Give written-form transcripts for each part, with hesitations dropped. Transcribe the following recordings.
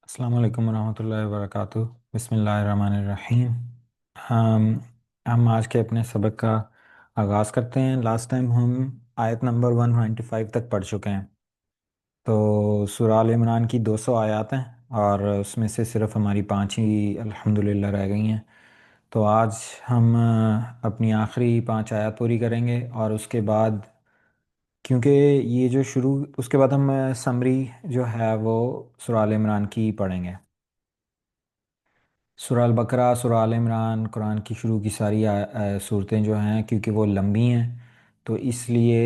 السلام علیکم ورحمۃ اللہ وبرکاتہ۔ بسم اللہ الرحمن الرحیم۔ ہم ہم آج کے اپنے سبق کا آغاز کرتے ہیں۔ لاسٹ ٹائم ہم آیت نمبر 195 تک پڑھ چکے ہیں۔ تو سورہ آل عمران کی 200 آیات ہیں اور اس میں سے صرف ہماری 5 ہی الحمدللہ رہ گئی ہیں۔ تو آج ہم اپنی آخری 5 آیات پوری کریں گے، اور اس کے بعد کیونکہ یہ جو شروع اس کے بعد ہم سمری جو ہے وہ سورہ آل عمران کی پڑھیں گے۔ سورہ البقرہ، سورہ آل عمران قرآن کی شروع کی ساری صورتیں جو ہیں، کیونکہ وہ لمبی ہیں تو اس لیے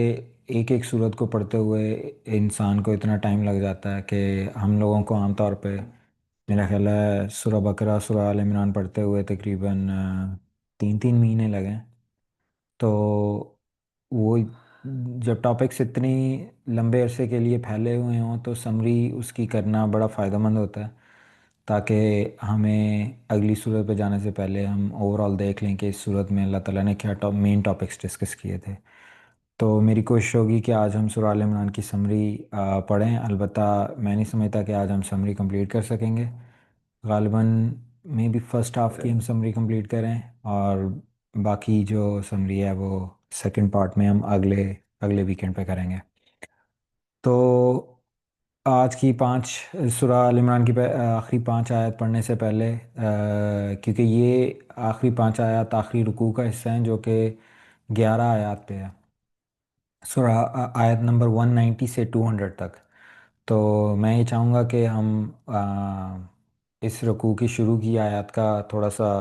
ایک ایک صورت کو پڑھتے ہوئے انسان کو اتنا ٹائم لگ جاتا ہے کہ ہم لوگوں کو عام طور پہ میرا خیال ہے سورہ بقرہ سورہ آل عمران پڑھتے ہوئے تقریباً 3 مہینے لگیں۔ تو وہ جب ٹاپکس اتنی لمبے عرصے کے لیے پھیلے ہوئے ہوں تو سمری اس کی کرنا بڑا فائدہ مند ہوتا ہے، تاکہ ہمیں اگلی صورت پہ جانے سے پہلے ہم اوور آل دیکھ لیں کہ اس صورت میں اللہ تعالیٰ نے کیا مین ٹاپکس ڈسکس کیے تھے۔ تو میری کوشش ہوگی کہ آج ہم سورہ آل عمران کی سمری پڑھیں۔ البتہ میں نہیں سمجھتا کہ آج ہم سمری کمپلیٹ کر سکیں گے، غالباً میں بھی فرسٹ ہاف کی ہم سمری کمپلیٹ کریں، اور باقی جو سمری ہے وہ سیکنڈ پارٹ میں ہم اگلے اگلے ویکینڈ پہ کریں گے۔ تو آج کی 5 سورہ ال عمران کی آخری 5 آیات پڑھنے سے پہلے کیونکہ یہ آخری 5 آیات آخری رکوع کا حصہ ہیں جو کہ 11 آیات پہ ہے، سورہ آیت نمبر 190 سے 200 تک۔ تو میں یہ چاہوں گا کہ ہم اس رکوع کی شروع کی آیات کا تھوڑا سا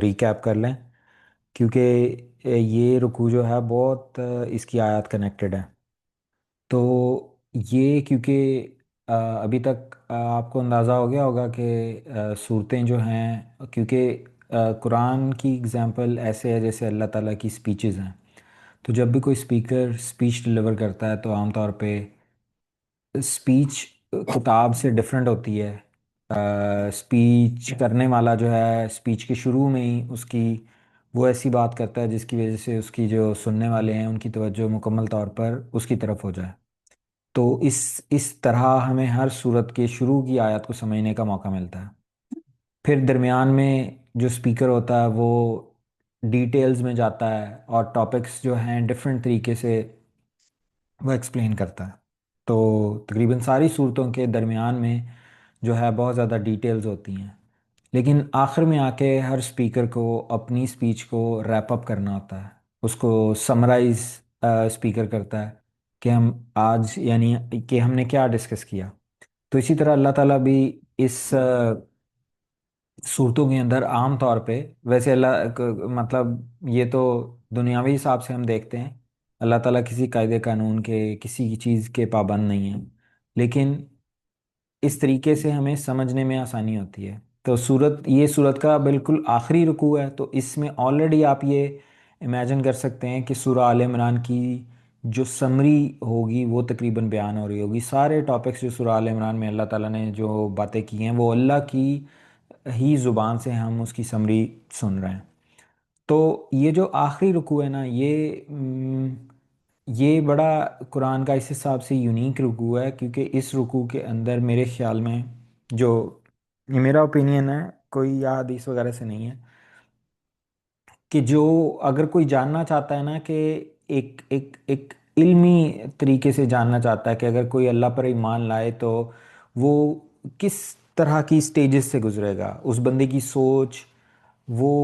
ریکیپ کر لیں، کیونکہ یہ رکوع جو ہے بہت اس کی آیات کنیکٹڈ ہے۔ تو یہ کیونکہ ابھی تک آپ کو اندازہ ہو گیا ہوگا کہ صورتیں جو ہیں، کیونکہ قرآن کی اگزامپل ایسے ہے جیسے اللہ تعالیٰ کی سپیچز ہیں۔ تو جب بھی کوئی اسپیکر سپیچ ڈلیور کرتا ہے تو عام طور پہ اسپیچ کتاب سے ڈیفرنٹ ہوتی ہے۔ اسپیچ کرنے والا جو ہے اسپیچ کے شروع میں ہی اس کی وہ ایسی بات کرتا ہے جس کی وجہ سے اس کی جو سننے والے ہیں ان کی توجہ مکمل طور پر اس کی طرف ہو جائے۔ تو اس طرح ہمیں ہر صورت کے شروع کی آیات کو سمجھنے کا موقع ملتا ہے۔ پھر درمیان میں جو سپیکر ہوتا ہے وہ ڈیٹیلز میں جاتا ہے اور ٹاپکس جو ہیں ڈفرینٹ طریقے سے وہ ایکسپلین کرتا ہے۔ تو تقریباً ساری صورتوں کے درمیان میں جو ہے بہت زیادہ ڈیٹیلز ہوتی ہیں، لیکن آخر میں آ کے ہر سپیکر کو اپنی سپیچ کو ریپ اپ کرنا ہوتا ہے، اس کو سمرائز سپیکر کرتا ہے کہ ہم آج یعنی کہ ہم نے کیا ڈسکس کیا۔ تو اسی طرح اللہ تعالیٰ بھی اس صورتوں کے اندر عام طور پہ ویسے مطلب یہ تو دنیاوی حساب سے ہم دیکھتے ہیں اللہ تعالیٰ کسی قاعدے قانون کے کسی چیز کے پابند نہیں ہیں، لیکن اس طریقے سے ہمیں سمجھنے میں آسانی ہوتی ہے۔ تو یہ صورت کا بالکل آخری رکوع ہے، تو اس میں آلریڈی آپ یہ امیجن کر سکتے ہیں کہ سورہ آل عمران کی جو سمری ہوگی وہ تقریباً بیان ہو رہی ہوگی۔ سارے ٹاپکس جو سورہ آل عمران میں اللہ تعالیٰ نے جو باتیں کی ہیں وہ اللہ کی ہی زبان سے ہم اس کی سمری سن رہے ہیں۔ تو یہ جو آخری رکوع ہے نا، یہ بڑا قرآن کا اس حساب سے یونیک رکوع ہے، کیونکہ اس رکوع کے اندر میرے خیال میں جو یہ میرا اوپینین ہے، کوئی یا حدیث وغیرہ سے نہیں ہے، کہ جو اگر کوئی جاننا چاہتا ہے نا کہ ایک علمی طریقے سے جاننا چاہتا ہے کہ اگر کوئی اللہ پر ایمان لائے تو وہ کس طرح کی سٹیجز سے گزرے گا، اس بندے کی سوچ وہ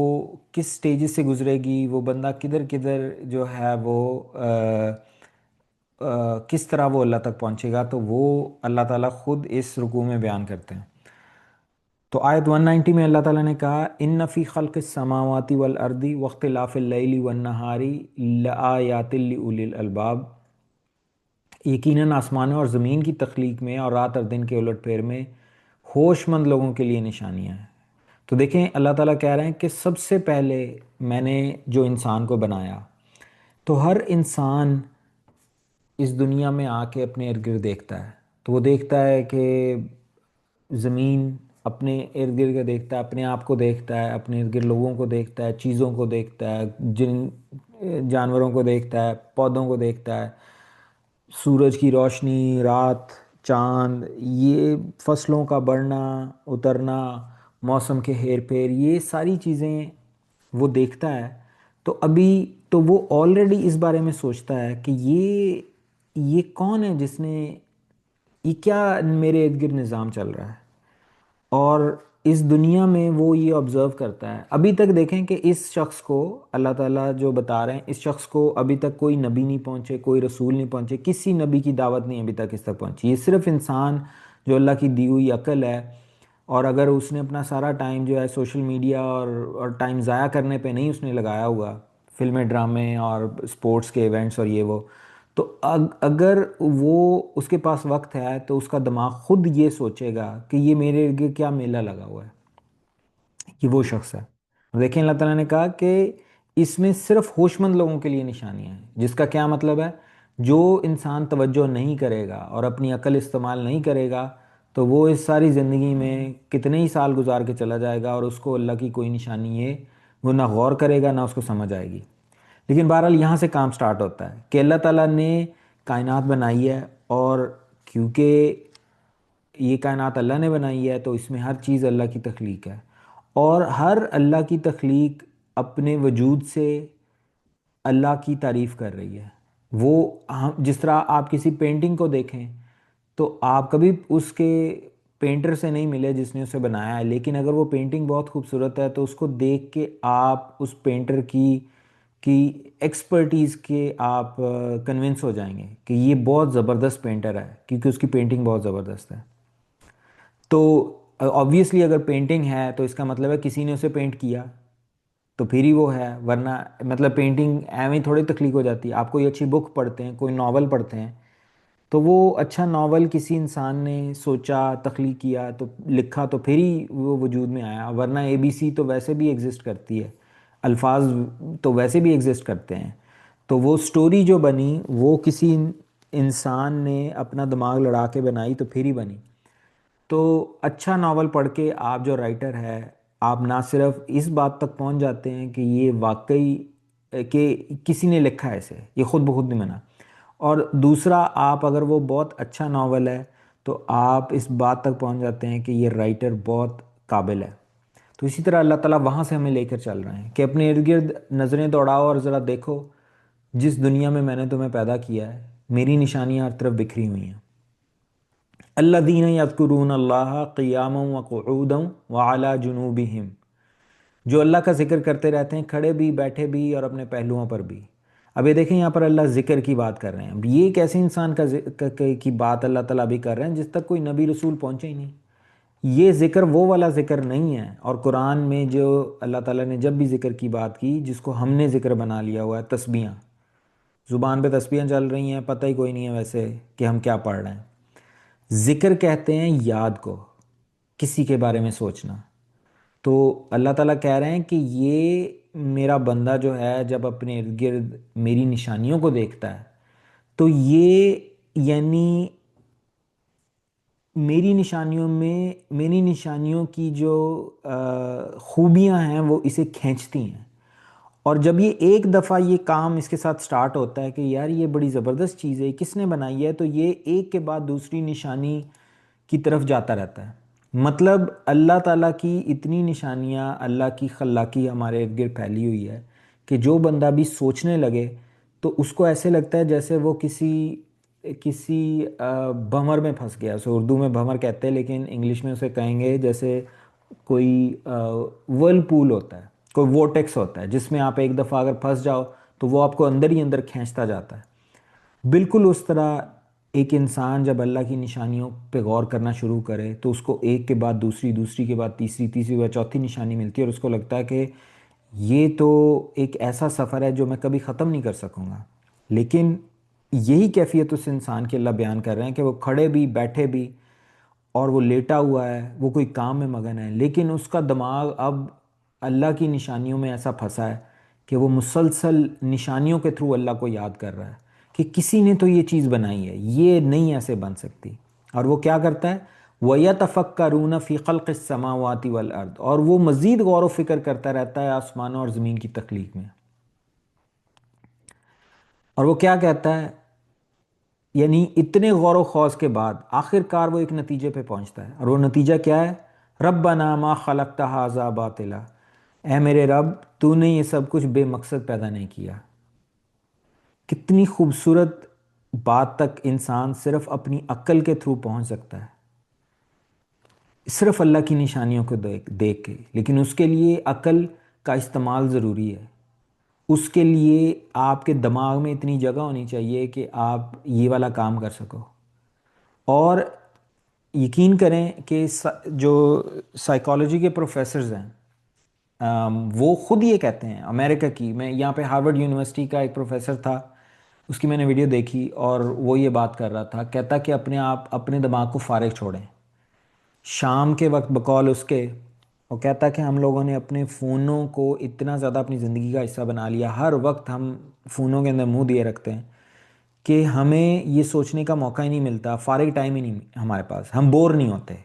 کس سٹیجز سے گزرے گی، وہ بندہ کدھر کدھر جو ہے وہ کس طرح وہ اللہ تک پہنچے گا، تو وہ اللہ تعالیٰ خود اس رکوع میں بیان کرتے ہیں۔ تو آیت 190 میں اللہ تعالیٰ نے کہا ان فی خلق السماوات والارض واختلاف اللیل والنہار لآیات لأولی الالباب، یقیناً آسمانوں اور زمین کی تخلیق میں اور رات اور دن کے الٹ پھیر میں ہوش مند لوگوں کے لیے نشانیاں ہیں۔ تو دیکھیں اللہ تعالیٰ کہہ رہے ہیں کہ سب سے پہلے میں نے جو انسان کو بنایا تو ہر انسان اس دنیا میں آ کے اپنے ارد گرد دیکھتا ہے، تو وہ دیکھتا ہے کہ زمین اپنے ارد گرد کا دیکھتا ہے، اپنے آپ کو دیکھتا ہے، اپنے ارد گرد لوگوں کو دیکھتا ہے، چیزوں کو دیکھتا ہے، جانوروں کو دیکھتا ہے، پودوں کو دیکھتا ہے، سورج کی روشنی، رات، چاند، یہ فصلوں کا بڑھنا اترنا، موسم کے ہیر پھیر، یہ ساری چیزیں وہ دیکھتا ہے. تو ابھی تو وہ آلریڈی اس بارے میں سوچتا ہے کہ یہ کون ہے جس نے، یہ کیا میرے ارد گرد نظام چل رہا ہے. اور اس دنیا میں وہ یہ آبزرو کرتا ہے. ابھی تک دیکھیں کہ اس شخص کو اللہ تعالیٰ جو بتا رہے ہیں، اس شخص کو ابھی تک کوئی نبی نہیں پہنچے، کوئی رسول نہیں پہنچے، کسی نبی کی دعوت نہیں ابھی تک اس تک پہنچی. یہ صرف انسان جو اللہ کی دی ہوئی عقل ہے، اور اگر اس نے اپنا سارا ٹائم جو ہے سوشل میڈیا اور ٹائم ضائع کرنے پہ نہیں اس نے لگایا ہوا، فلمیں ڈرامے اور سپورٹس کے ایونٹس اور یہ وہ، تو اگر وہ اس کے پاس وقت ہے تو اس کا دماغ خود یہ سوچے گا کہ یہ میرے ارد گرد کیا میلہ لگا ہوا ہے. یہ وہ شخص ہے. دیکھیں اللہ تعالیٰ نے کہا کہ اس میں صرف ہوش مند لوگوں کے لیے نشانیاں ہیں، جس کا کیا مطلب ہے؟ جو انسان توجہ نہیں کرے گا اور اپنی عقل استعمال نہیں کرے گا تو وہ اس ساری زندگی میں کتنے ہی سال گزار کے چلا جائے گا اور اس کو اللہ کی کوئی نشانی ہے وہ نہ غور کرے گا نہ اس کو سمجھ آئے گی. لیکن بہرحال یہاں سے کام سٹارٹ ہوتا ہے کہ اللہ تعالیٰ نے کائنات بنائی ہے، اور کیونکہ یہ کائنات اللہ نے بنائی ہے تو اس میں ہر چیز اللہ کی تخلیق ہے، اور ہر اللہ کی تخلیق اپنے وجود سے اللہ کی تعریف کر رہی ہے. وہ جس طرح آپ کسی پینٹنگ کو دیکھیں تو آپ کبھی اس کے پینٹر سے نہیں ملے جس نے اسے بنایا ہے، لیکن اگر وہ پینٹنگ بہت خوبصورت ہے تو اس کو دیکھ کے آپ اس پینٹر کی ایکسپرٹیز کے آپ کنونس ہو جائیں گے کہ یہ بہت زبردست پینٹر ہے کیونکہ اس کی پینٹنگ بہت زبردست ہے. تو آبویسلی اگر پینٹنگ ہے تو اس کا مطلب ہے کسی نے اسے پینٹ کیا تو پھر ہی وہ ہے، ورنہ مطلب پینٹنگ ایویں تھوڑی تخلیق ہو جاتی ہے. آپ کوئی اچھی بک پڑھتے ہیں، کوئی ناول پڑھتے ہیں، تو وہ اچھا ناول کسی انسان نے سوچا، تخلیق کیا، تو لکھا تو پھر ہی وہ وجود میں آیا، ورنہ اے بی سی تو ویسے بھی ایگزسٹ کرتی ہے، الفاظ تو ویسے بھی ایگزسٹ کرتے ہیں. تو وہ سٹوری جو بنی وہ کسی انسان نے اپنا دماغ لڑا کے بنائی تو پھر ہی بنی. تو اچھا ناول پڑھ کے آپ جو رائٹر ہے، آپ نہ صرف اس بات تک پہنچ جاتے ہیں کہ یہ واقعی کہ کسی نے لکھا ہے اسے، یہ خود بخود نہیں بنا، اور دوسرا آپ اگر وہ بہت اچھا ناول ہے تو آپ اس بات تک پہنچ جاتے ہیں کہ یہ رائٹر بہت قابل ہے. تو اسی طرح اللہ تعالیٰ وہاں سے ہمیں لے کر چل رہے ہیں کہ اپنے ارد گرد نظریں دوڑاؤ اور ذرا دیکھو جس دنیا میں میں نے تمہیں پیدا کیا ہے میری نشانیاں ہر طرف بکھری ہوئی ہیں. الذین یذکرون اللہ قیاما وقعودا وعلی جنوبہم، جو اللہ کا ذکر کرتے رہتے ہیں کھڑے بھی، بیٹھے بھی، اور اپنے پہلوؤں پر بھی. اب یہ دیکھیں یہاں پر اللہ ذکر کی بات کر رہے ہیں. اب یہ ایک ایسے انسان کی بات اللہ تعالیٰ بھی کر رہے ہیں جس تک کوئی نبی رسول پہنچے ہی نہیں. یہ ذکر وہ والا ذکر نہیں ہے. اور قرآن میں جو اللہ تعالیٰ نے جب بھی ذکر کی بات کی، جس کو ہم نے ذکر بنا لیا ہوا ہے، تسبیحاں، زبان پہ تسبیحاں چل رہی ہیں، پتہ ہی کوئی نہیں ہے ویسے کہ ہم کیا پڑھ رہے ہیں. ذکر کہتے ہیں یاد کو، کسی کے بارے میں سوچنا. تو اللہ تعالیٰ کہہ رہے ہیں کہ یہ میرا بندہ جو ہے جب اپنے ارد گرد میری نشانیوں کو دیکھتا ہے تو یہ یعنی میری نشانیوں کی جو خوبیاں ہیں وہ اسے کھینچتی ہیں. اور جب یہ ایک دفعہ یہ کام اس کے ساتھ سٹارٹ ہوتا ہے کہ یار یہ بڑی زبردست چیز ہے، کس نے بنائی ہے، تو یہ ایک کے بعد دوسری نشانی کی طرف جاتا رہتا ہے. مطلب اللہ تعالیٰ کی اتنی نشانیاں، اللہ کی خلاقی ہمارے ارد گرد پھیلی ہوئی ہے کہ جو بندہ بھی سوچنے لگے تو اس کو ایسے لگتا ہے جیسے وہ کسی بھنور میں پھنس گیا. اسے اردو میں بھنور کہتے ہیں لیکن انگلش میں اسے کہیں گے جیسے کوئی ورل پول ہوتا ہے، کوئی وورٹیکس ہوتا ہے جس میں آپ ایک دفعہ اگر پھنس جاؤ تو وہ آپ کو اندر ہی اندر کھینچتا جاتا ہے. بالکل اس طرح ایک انسان جب اللہ کی نشانیوں پہ غور کرنا شروع کرے تو اس کو ایک کے بعد دوسری، دوسری کے بعد تیسری، تیسری کے بعد چوتھی نشانی ملتی ہے، اور اس کو لگتا ہے کہ یہ تو ایک ایسا سفر ہے جو میں کبھی ختم نہیں کر سکوں گا. لیکن یہی کیفیت اس انسان کی اللہ بیان کر رہے ہیں کہ وہ کھڑے بھی، بیٹھے بھی، اور وہ لیٹا ہوا ہے، وہ کوئی کام میں مگن ہے، لیکن اس کا دماغ اب اللہ کی نشانیوں میں ایسا پھنسا ہے کہ وہ مسلسل نشانیوں کے تھرو اللہ کو یاد کر رہا ہے کہ کسی نے تو یہ چیز بنائی ہے، یہ نہیں ایسے بن سکتی. اور وہ کیا کرتا ہے؟ وَيَتَفَكَّرُونَ فِي خَلْقِ السَّمَاوَاتِ وَالْأَرْضِ، اور وہ مزید غور و فکر کرتا رہتا ہے آسمانوں اور زمین کی تخلیق میں. اور وہ کیا کہتا ہے؟ یعنی اتنے غور و خوض کے بعد آخر کار وہ ایک نتیجے پہ پہنچتا ہے، اور وہ نتیجہ کیا ہے؟ ربنا ما خلقت ھذا باطلا، اے میرے رب تو نے یہ سب کچھ بے مقصد پیدا نہیں کیا۔ کتنی خوبصورت بات تک انسان صرف اپنی عقل کے تھرو پہنچ سکتا ہے، صرف اللہ کی نشانیوں کو دیکھ کے، لیکن اس کے لیے عقل کا استعمال ضروری ہے۔ اس کے لیے آپ کے دماغ میں اتنی جگہ ہونی چاہیے کہ آپ یہ والا کام کر سکو۔ اور یقین کریں کہ جو سائیکالوجی کے پروفیسرز ہیں، وہ خود یہ کہتے ہیں، امریکہ کی، میں یہاں پہ ہارورڈ یونیورسٹی کا ایک پروفیسر تھا، اس کی میں نے ویڈیو دیکھی اور وہ یہ بات کر رہا تھا، کہتا کہ اپنے دماغ کو فارغ چھوڑیں شام کے وقت، بقول اس کے، وہ کہتا کہ ہم لوگوں نے اپنے فونوں کو اتنا زیادہ اپنی زندگی کا حصہ بنا لیا، ہر وقت ہم فونوں کے اندر منہ دیے رکھتے ہیں کہ ہمیں یہ سوچنے کا موقع ہی نہیں ملتا، فارغ ٹائم ہی نہیں ہمارے پاس، ہم بور نہیں ہوتے۔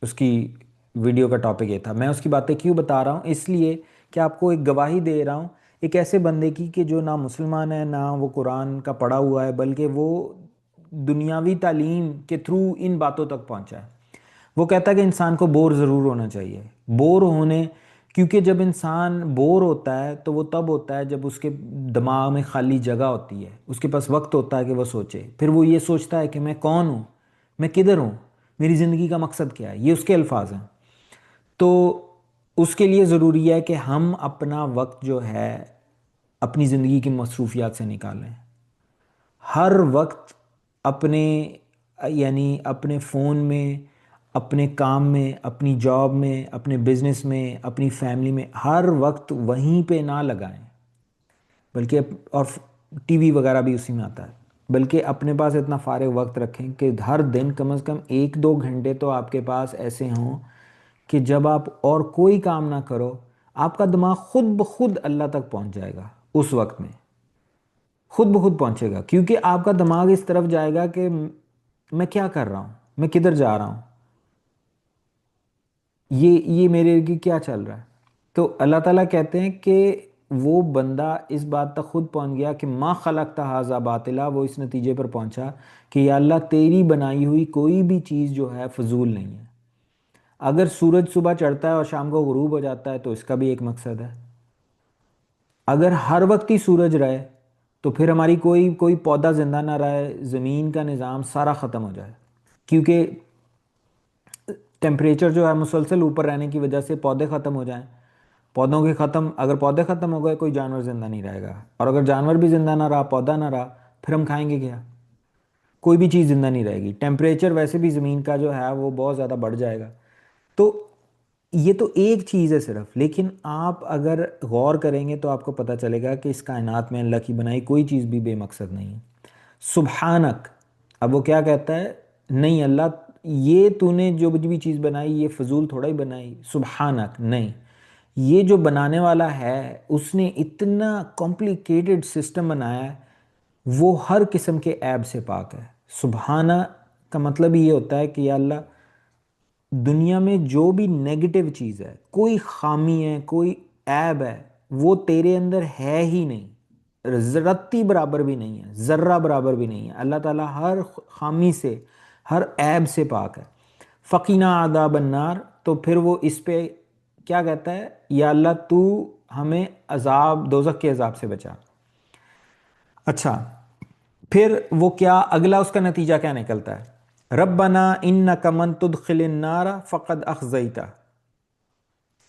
اس کی ویڈیو کا ٹاپک یہ تھا۔ میں اس کی باتیں کیوں بتا رہا ہوں؟ اس لیے کہ آپ کو ایک گواہی دے رہا ہوں ایک ایسے بندے کی کہ جو نہ مسلمان ہے، نہ وہ قرآن کا پڑھا ہوا ہے، بلکہ وہ دنیاوی تعلیم کے تھرو ان باتوں تک پہنچا ہے۔ وہ کہتا ہے کہ انسان کو بور ضرور ہونا چاہیے، بور ہونے، کیونکہ جب انسان بور ہوتا ہے تو وہ تب ہوتا ہے جب اس کے دماغ میں خالی جگہ ہوتی ہے، اس کے پاس وقت ہوتا ہے کہ وہ سوچے، پھر وہ یہ سوچتا ہے کہ میں کون ہوں، میں کدھر ہوں، میری زندگی کا مقصد کیا ہے، یہ اس کے الفاظ ہیں۔ تو اس کے لیے ضروری ہے کہ ہم اپنا وقت جو ہے اپنی زندگی کی مصروفیات سے نکالیں، ہر وقت اپنے، یعنی اپنے فون میں، اپنے کام میں، اپنی جاب میں، اپنے بزنس میں، اپنی فیملی میں، ہر وقت وہیں پہ نہ لگائیں، بلکہ اور ٹی وی وغیرہ بھی اسی میں آتا ہے، بلکہ اپنے پاس اتنا فارغ وقت رکھیں کہ ہر دن کم از کم 1-2 گھنٹے تو آپ کے پاس ایسے ہوں کہ جب آپ اور کوئی کام نہ کرو، آپ کا دماغ خود بخود اللہ تک پہنچ جائے گا، اس وقت میں خود بخود پہنچے گا، کیونکہ آپ کا دماغ اس طرف جائے گا کہ میں کیا کر رہا ہوں، میں کدھر جا رہا ہوں، یہ میرے لیے کیا چل رہا ہے۔ تو اللہ تعالیٰ کہتے ہیں کہ وہ بندہ اس بات تک خود پہنچ گیا کہ ما خلقت ھذا باطلا، وہ اس نتیجے پر پہنچا کہ یا اللہ تیری بنائی ہوئی کوئی بھی چیز جو ہے فضول نہیں ہے۔ اگر سورج صبح چڑھتا ہے اور شام کو غروب ہو جاتا ہے تو اس کا بھی ایک مقصد ہے۔ اگر ہر وقت ہی سورج رہے تو پھر ہماری کوئی پودا زندہ نہ رہے، زمین کا نظام سارا ختم ہو جائے، کیونکہ ٹیمپریچر جو ہے مسلسل اوپر رہنے کی وجہ سے پودے ختم ہو جائیں، پودوں کے ختم، اگر پودے ختم ہو گئے کوئی جانور زندہ نہیں رہے گا، اور اگر جانور بھی زندہ نہ رہا، پودا نہ رہا، پھر ہم کھائیں گے کیا؟ کوئی بھی چیز زندہ نہیں رہے گی، ٹیمپریچر ویسے بھی زمین کا جو ہے وہ بہت زیادہ بڑھ جائے گا۔ تو یہ تو ایک چیز ہے صرف، لیکن آپ اگر غور کریں گے تو آپ کو پتہ چلے گا کہ اس کائنات میں اللہ کی بنائی کوئی چیز بھی بے مقصد نہیں ہے۔ سبحانک، اب وہ کیا کہتا ہے؟ نہیں اللہ، یہ تو نے جو بھی چیز بنائی یہ فضول تھوڑا ہی بنائی، سبحانک، نہیں، یہ جو بنانے والا ہے اس نے اتنا کمپلیکیٹڈ سسٹم بنایا ہے، وہ ہر قسم کے عیب سے پاک ہے۔ سبحانہ کا مطلب یہ ہوتا ہے کہ یا اللہ دنیا میں جو بھی نیگیٹو چیز ہے، کوئی خامی ہے، کوئی عیب ہے، وہ تیرے اندر ہے ہی نہیں، رتی برابر بھی نہیں ہے، ذرہ برابر بھی نہیں ہے۔ اللہ تعالیٰ ہر خامی سے، ہر عیب سے پاک ہے۔ فقینا عذاب النار، تو پھر وہ اس پہ کیا کہتا ہے؟ یا اللہ تو ہمیں عذاب، دوزخ کے عذاب سے بچا۔ اچھا، پھر وہ کیا اگلا اس کا نتیجہ کیا نکلتا ہے؟ ربنا انک من تدخل النار فقد اخزیتہ۔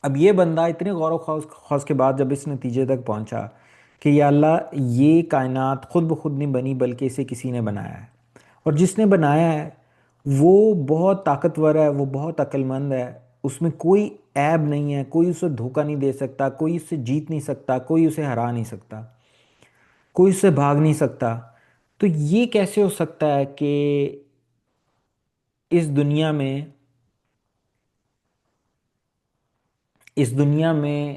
اب یہ بندہ اتنے غور و خوض کے بعد جب اس نتیجے تک پہنچا کہ یا اللہ یہ کائنات خود بخود نہیں بنی بلکہ اسے کسی نے بنایا ہے، اور جس نے بنایا ہے وہ بہت طاقتور ہے، وہ بہت عقل مند ہے، اس میں کوئی عیب نہیں ہے، کوئی اسے دھوکہ نہیں دے سکتا، کوئی اسے جیت نہیں سکتا، کوئی اسے ہرا نہیں سکتا، کوئی اس سے بھاگ نہیں سکتا۔ تو یہ کیسے ہو سکتا ہے کہ اس دنیا میں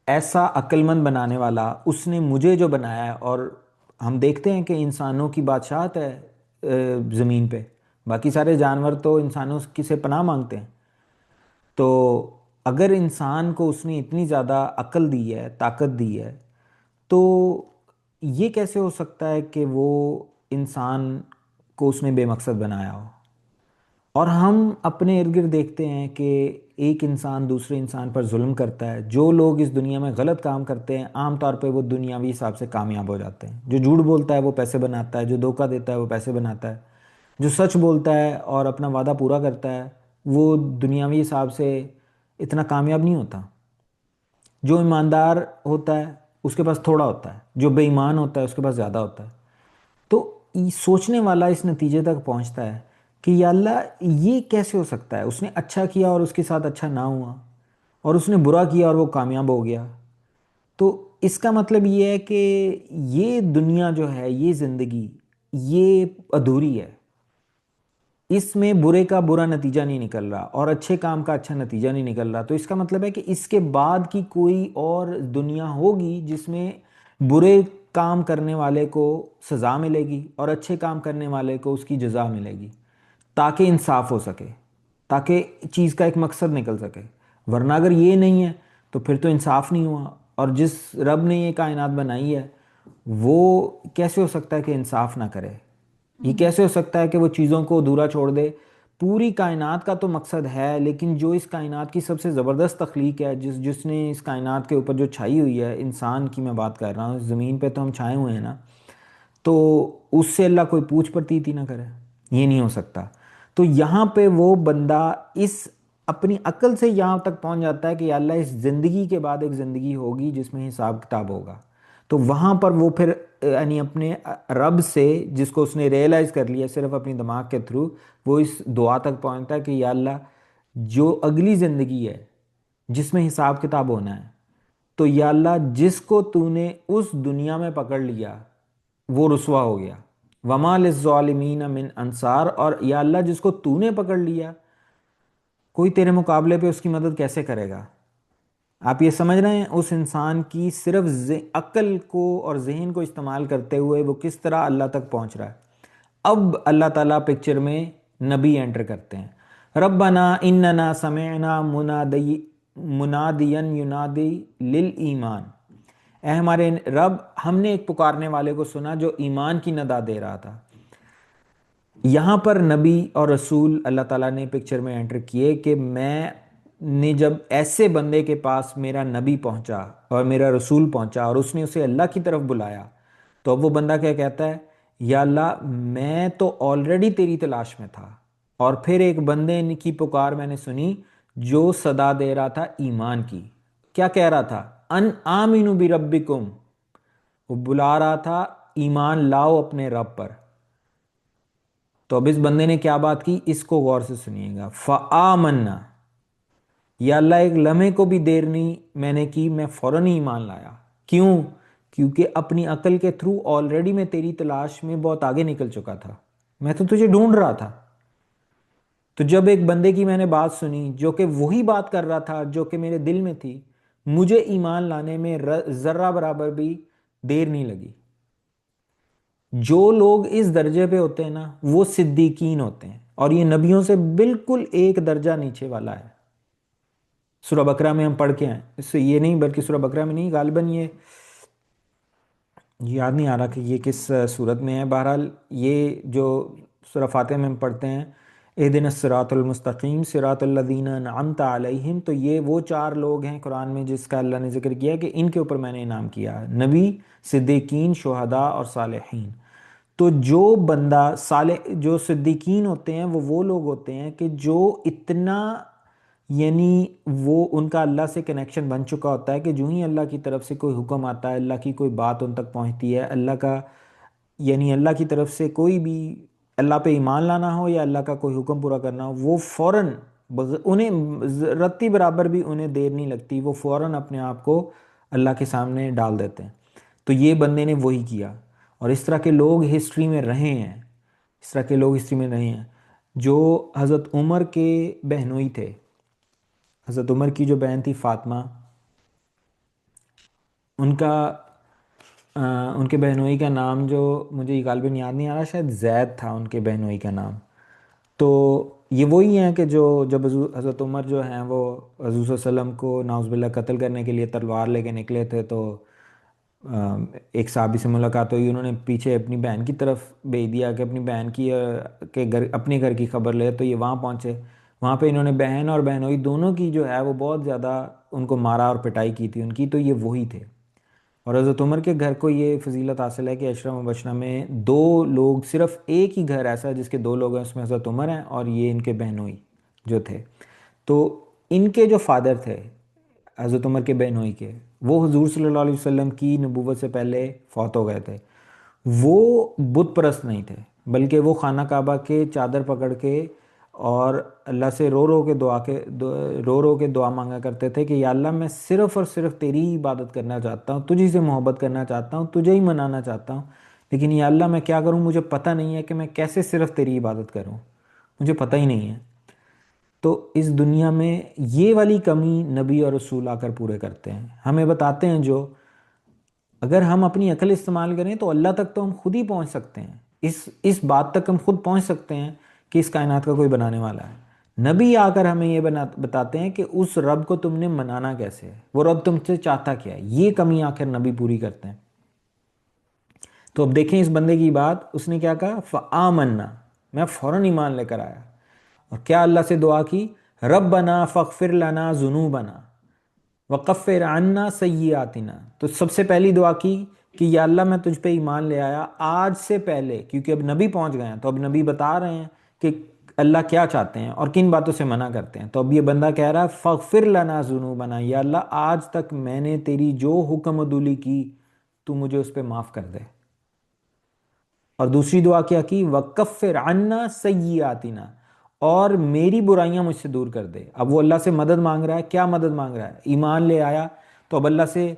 ایسا عقل مند بنانے والا اس نے مجھے جو بنایا ہے، اور ہم دیکھتے ہیں کہ انسانوں کی بادشاہت ہے زمین پہ، باقی سارے جانور تو انسانوں کی سے پناہ مانگتے ہیں، تو اگر انسان کو اس نے اتنی زیادہ عقل دی ہے، طاقت دی ہے، تو یہ کیسے ہو سکتا ہے کہ وہ انسان کو اس نے بے مقصد بنایا ہو۔ اور ہم اپنے ارد گرد دیکھتے ہیں کہ ایک انسان دوسرے انسان پر ظلم کرتا ہے۔ جو لوگ اس دنیا میں غلط کام کرتے ہیں عام طور پہ وہ دنیاوی حساب سے کامیاب ہو جاتے ہیں۔ جو جھوٹ بولتا ہے وہ پیسے بناتا ہے، جو دھوکہ دیتا ہے وہ پیسے بناتا ہے، جو سچ بولتا ہے اور اپنا وعدہ پورا کرتا ہے وہ دنیاوی حساب سے اتنا کامیاب نہیں ہوتا۔ جو ایماندار ہوتا ہے اس کے پاس تھوڑا ہوتا ہے، جو بے ایمان ہوتا ہے اس کے پاس زیادہ ہوتا ہے۔ تو سوچنے والا اس نتیجے تک پہنچتا ہے کہ یا اللہ یہ کیسے ہو سکتا ہے، اس نے اچھا کیا اور اس کے ساتھ اچھا نہ ہوا، اور اس نے برا کیا اور وہ کامیاب ہو گیا۔ تو اس کا مطلب یہ ہے کہ یہ دنیا جو ہے، یہ زندگی، یہ ادھوری ہے۔ اس میں برے کا برا نتیجہ نہیں نکل رہا اور اچھے کام کا اچھا نتیجہ نہیں نکل رہا۔ تو اس کا مطلب ہے کہ اس کے بعد کی کوئی اور دنیا ہوگی جس میں برے کام کرنے والے کو سزا ملے گی اور اچھے کام کرنے والے کو اس کی جزا ملے گی، تاکہ انصاف ہو سکے، تاکہ چیز کا ایک مقصد نکل سکے۔ ورنہ اگر یہ نہیں ہے تو پھر تو انصاف نہیں ہوا، اور جس رب نے یہ کائنات بنائی ہے وہ کیسے ہو سکتا ہے کہ انصاف نہ کرے؟ یہ کیسے ہو سکتا ہے کہ وہ چیزوں کو ادھورا چھوڑ دے؟ پوری کائنات کا تو مقصد ہے، لیکن جو اس کائنات کی سب سے زبردست تخلیق ہے، جس نے اس کائنات کے اوپر جو چھائی ہوئی ہے، انسان کی میں بات کر رہا ہوں، زمین پہ تو ہم چھائے ہوئے ہیں نا، تو اس سے اللہ کوئی پوچھ پرتیتی نہ کرے، یہ نہیں ہو سکتا۔ تو یہاں پہ وہ بندہ اس اپنی عقل سے یہاں تک پہنچ جاتا ہے کہ یا اللہ اس زندگی کے بعد ایک زندگی ہوگی جس میں حساب کتاب ہوگا۔ تو وہاں پر وہ پھر یعنی اپنے رب سے، جس کو اس نے ریئلائز کر لیا صرف اپنی دماغ کے تھرو، وہ اس دعا تک پہنچتا ہے کہ یا اللہ جو اگلی زندگی ہے جس میں حساب کتاب ہونا ہے، تو یا اللہ جس کو تو نے اس دنیا میں پکڑ لیا وہ رسوا ہو گیا، وما للظالمین من انصار، اور یا اللہ جس کو تو نے پکڑ لیا کوئی تیرے مقابلے پہ اس کی مدد کیسے کرے گا؟ آپ یہ سمجھ رہے ہیں اس انسان کی صرف عقل کو اور ذہن کو استعمال کرتے ہوئے وہ کس طرح اللہ تک پہنچ رہا ہے۔ اب اللہ تعالیٰ پکچر میں نبی انٹر کرتے ہیں۔ ربنا اننا سمعنا منادیا ینادی للایمان، اے ہمارے رب ہم نے ایک پکارنے والے کو سنا جو ایمان کی ندا دے رہا تھا۔ یہاں پر نبی اور رسول اللہ تعالیٰ نے پکچر میں انٹر کیے کہ میں نے جب ایسے بندے کے پاس میرا نبی پہنچا اور میرا رسول پہنچا اور اس نے اسے اللہ کی طرف بلایا، تو اب وہ بندہ کیا کہتا ہے؟ یا اللہ میں تو آلریڈی تیری تلاش میں تھا، اور پھر ایک بندے کی پکار میں نے سنی جو صدا دے رہا تھا ایمان کی۔ کیا کہہ رہا تھا؟ ان آمنوا بربکم، وہ بلا رہا تھا ایمان لاؤ اپنے رب پر۔ تو اب اس بندے نے کیا بات کی، اس کو غور سے سنیے گا۔ فآمنا، یا اللہ ایک لمحے کو بھی دیر نہیں میں نے کی، میں فوراً ایمان لایا۔ کیوں؟ کیونکہ اپنی عقل کے تھرو آلریڈی میں تیری تلاش میں بہت آگے نکل چکا تھا، میں تو تجھے ڈھونڈ رہا تھا۔ تو جب ایک بندے کی میں نے بات سنی جو کہ وہی بات کر رہا تھا جو کہ میرے دل میں تھی، مجھے ایمان لانے میں ذرہ برابر بھی دیر نہیں لگی۔ جو لوگ اس درجے پہ ہوتے ہیں نا وہ صدیقین ہوتے ہیں، اور یہ نبیوں سے بالکل ایک درجہ نیچے والا ہے۔ سورہ بقرہ میں ہم پڑھ کے ہیں، اس سے یہ نہیں بلکہ سورہ بقرہ میں نہیں، غالباً یہ یاد نہیں آ رہا کہ یہ کس صورت میں ہے۔ بہرحال یہ جو سورہ فاتحہ میں ہم پڑھتے ہیں اہدنا الصراط المستقیم صراط الذین انعمت علیہم، تو یہ وہ چار لوگ ہیں قرآن میں جس کا اللہ نے ذکر کیا کہ ان کے اوپر میں نے انعام کیا، نبی، صدیقین، شہداء اور صالحین۔ تو جو بندہ صالح، جو صدیقین ہوتے ہیں وہ لوگ ہوتے ہیں کہ جو اتنا یعنی وہ ان کا اللہ سے کنیکشن بن چکا ہوتا ہے کہ جو ہی اللہ کی طرف سے کوئی حکم آتا ہے، اللہ کی کوئی بات ان تک پہنچتی ہے، اللہ کا یعنی اللہ کی طرف سے کوئی بھی اللہ پہ ایمان لانا ہو یا اللہ کا کوئی حکم پورا کرنا ہو، وہ فوراً انہیں رتی برابر بھی انہیں دیر نہیں لگتی، وہ فوراً اپنے آپ کو اللہ کے سامنے ڈال دیتے ہیں۔ تو یہ بندے نے وہی کیا، اور اس طرح کے لوگ ہسٹری میں رہے ہیں، اس طرح کے لوگ ہسٹری میں رہے ہیں۔ جو حضرت عمر کے بہنوئی تھے، حضرت عمر کی جو بہن تھی فاطمہ، ان کا ان کے بہنوئی کا نام جو مجھے غالباً یاد نہیں آ رہا، شاید زید تھا ان کے بہنوئی کا نام۔ تو یہ وہی ہیں کہ جو جب حضرت عمر جو ہیں وہ حضور صلی اللہ علیہ وسلم کو نعوذ باللہ قتل کرنے کے لیے تلوار لے کے نکلے تھے، تو ایک صحابی سے ملاقات ہوئی، انہوں نے پیچھے اپنی بہن کی طرف بھیج دیا کہ اپنی بہن کی کے گھر، اپنے گھر کی خبر لے، تو یہ وہاں پہنچے، وہاں پہ انہوں نے بہن اور بہنوئی دونوں کی جو ہے وہ بہت زیادہ ان کو مارا اور پٹائی کی تھی ان کی، تو یہ وہی تھے۔ اور حضرت عمر کے گھر کو یہ فضیلت حاصل ہے کہ عشرہ مبشرہ میں دو لوگ، صرف ایک ہی گھر ایسا ہے جس کے دو لوگ ہیں، اس میں حضرت عمر ہیں اور یہ ان کے بہنوئی جو تھے۔ تو ان کے جو فادر تھے حضرت عمر کے بہنوئی کے، وہ حضور صلی اللہ علیہ وسلم کی نبوت سے پہلے فوت ہو گئے تھے۔ وہ بت پرست نہیں تھے، بلکہ وہ خانہ کعبہ کے چادر پکڑ کے اور اللہ سے رو رو کے دعا مانگا کرتے تھے کہ یا اللہ میں صرف اور صرف تیری ہی عبادت کرنا چاہتا ہوں، تجھی سے محبت کرنا چاہتا ہوں، تجھے ہی منانا چاہتا ہوں، لیکن یا اللہ میں کیا کروں، مجھے پتہ نہیں ہے کہ میں کیسے صرف تیری عبادت کروں، مجھے پتہ ہی نہیں ہے۔ تو اس دنیا میں یہ والی کمی نبی اور رسول آ کر پورے کرتے ہیں، ہمیں بتاتے ہیں جو اگر ہم اپنی عقل استعمال کریں تو اللہ تک تو ہم خود ہی پہنچ سکتے ہیں، اس بات تک ہم خود پہنچ سکتے ہیں کہ اس کائنات کا کوئی بنانے والا ہے۔ نبی آ کر ہمیں یہ بتاتے ہیں کہ اس رب کو تم نے منانا کیسے ہے، وہ رب تم سے چاہتا کیا ہے، یہ کمی آخر نبی پوری کرتے ہیں۔ تو اب دیکھیں اس بندے کی بات، اس نے کیا کہا، فآمنا، میں فوراً ایمان لے کر آیا، اور کیا اللہ سے دعا کی، ربنا فاغفر لنا ذنوبنا وکفر عنا سیئاتنا، تو سب سے پہلی دعا کی کہ یا اللہ میں تجھ پہ ایمان لے آیا آج سے پہلے، کیونکہ اب نبی پہنچ گئے ہیں تو اب نبی بتا رہے ہیں کہ اللہ کیا چاہتے ہیں اور کن باتوں سے منع کرتے ہیں۔ تو اب یہ بندہ کہہ رہا ہے فاغفر لنا ذنوبنا، یا اللہ آج تک میں نے تیری جو حکم عدولی کی تو مجھے اس پہ معاف کر دے۔ اور دوسری دعا کیا کی، وکفر عنا سیئاتنا، اور میری برائیاں مجھ سے دور کر دے۔ اب وہ اللہ سے مدد مانگ رہا ہے، کیا مدد مانگ رہا ہے، ایمان لے آیا تو اب اللہ سے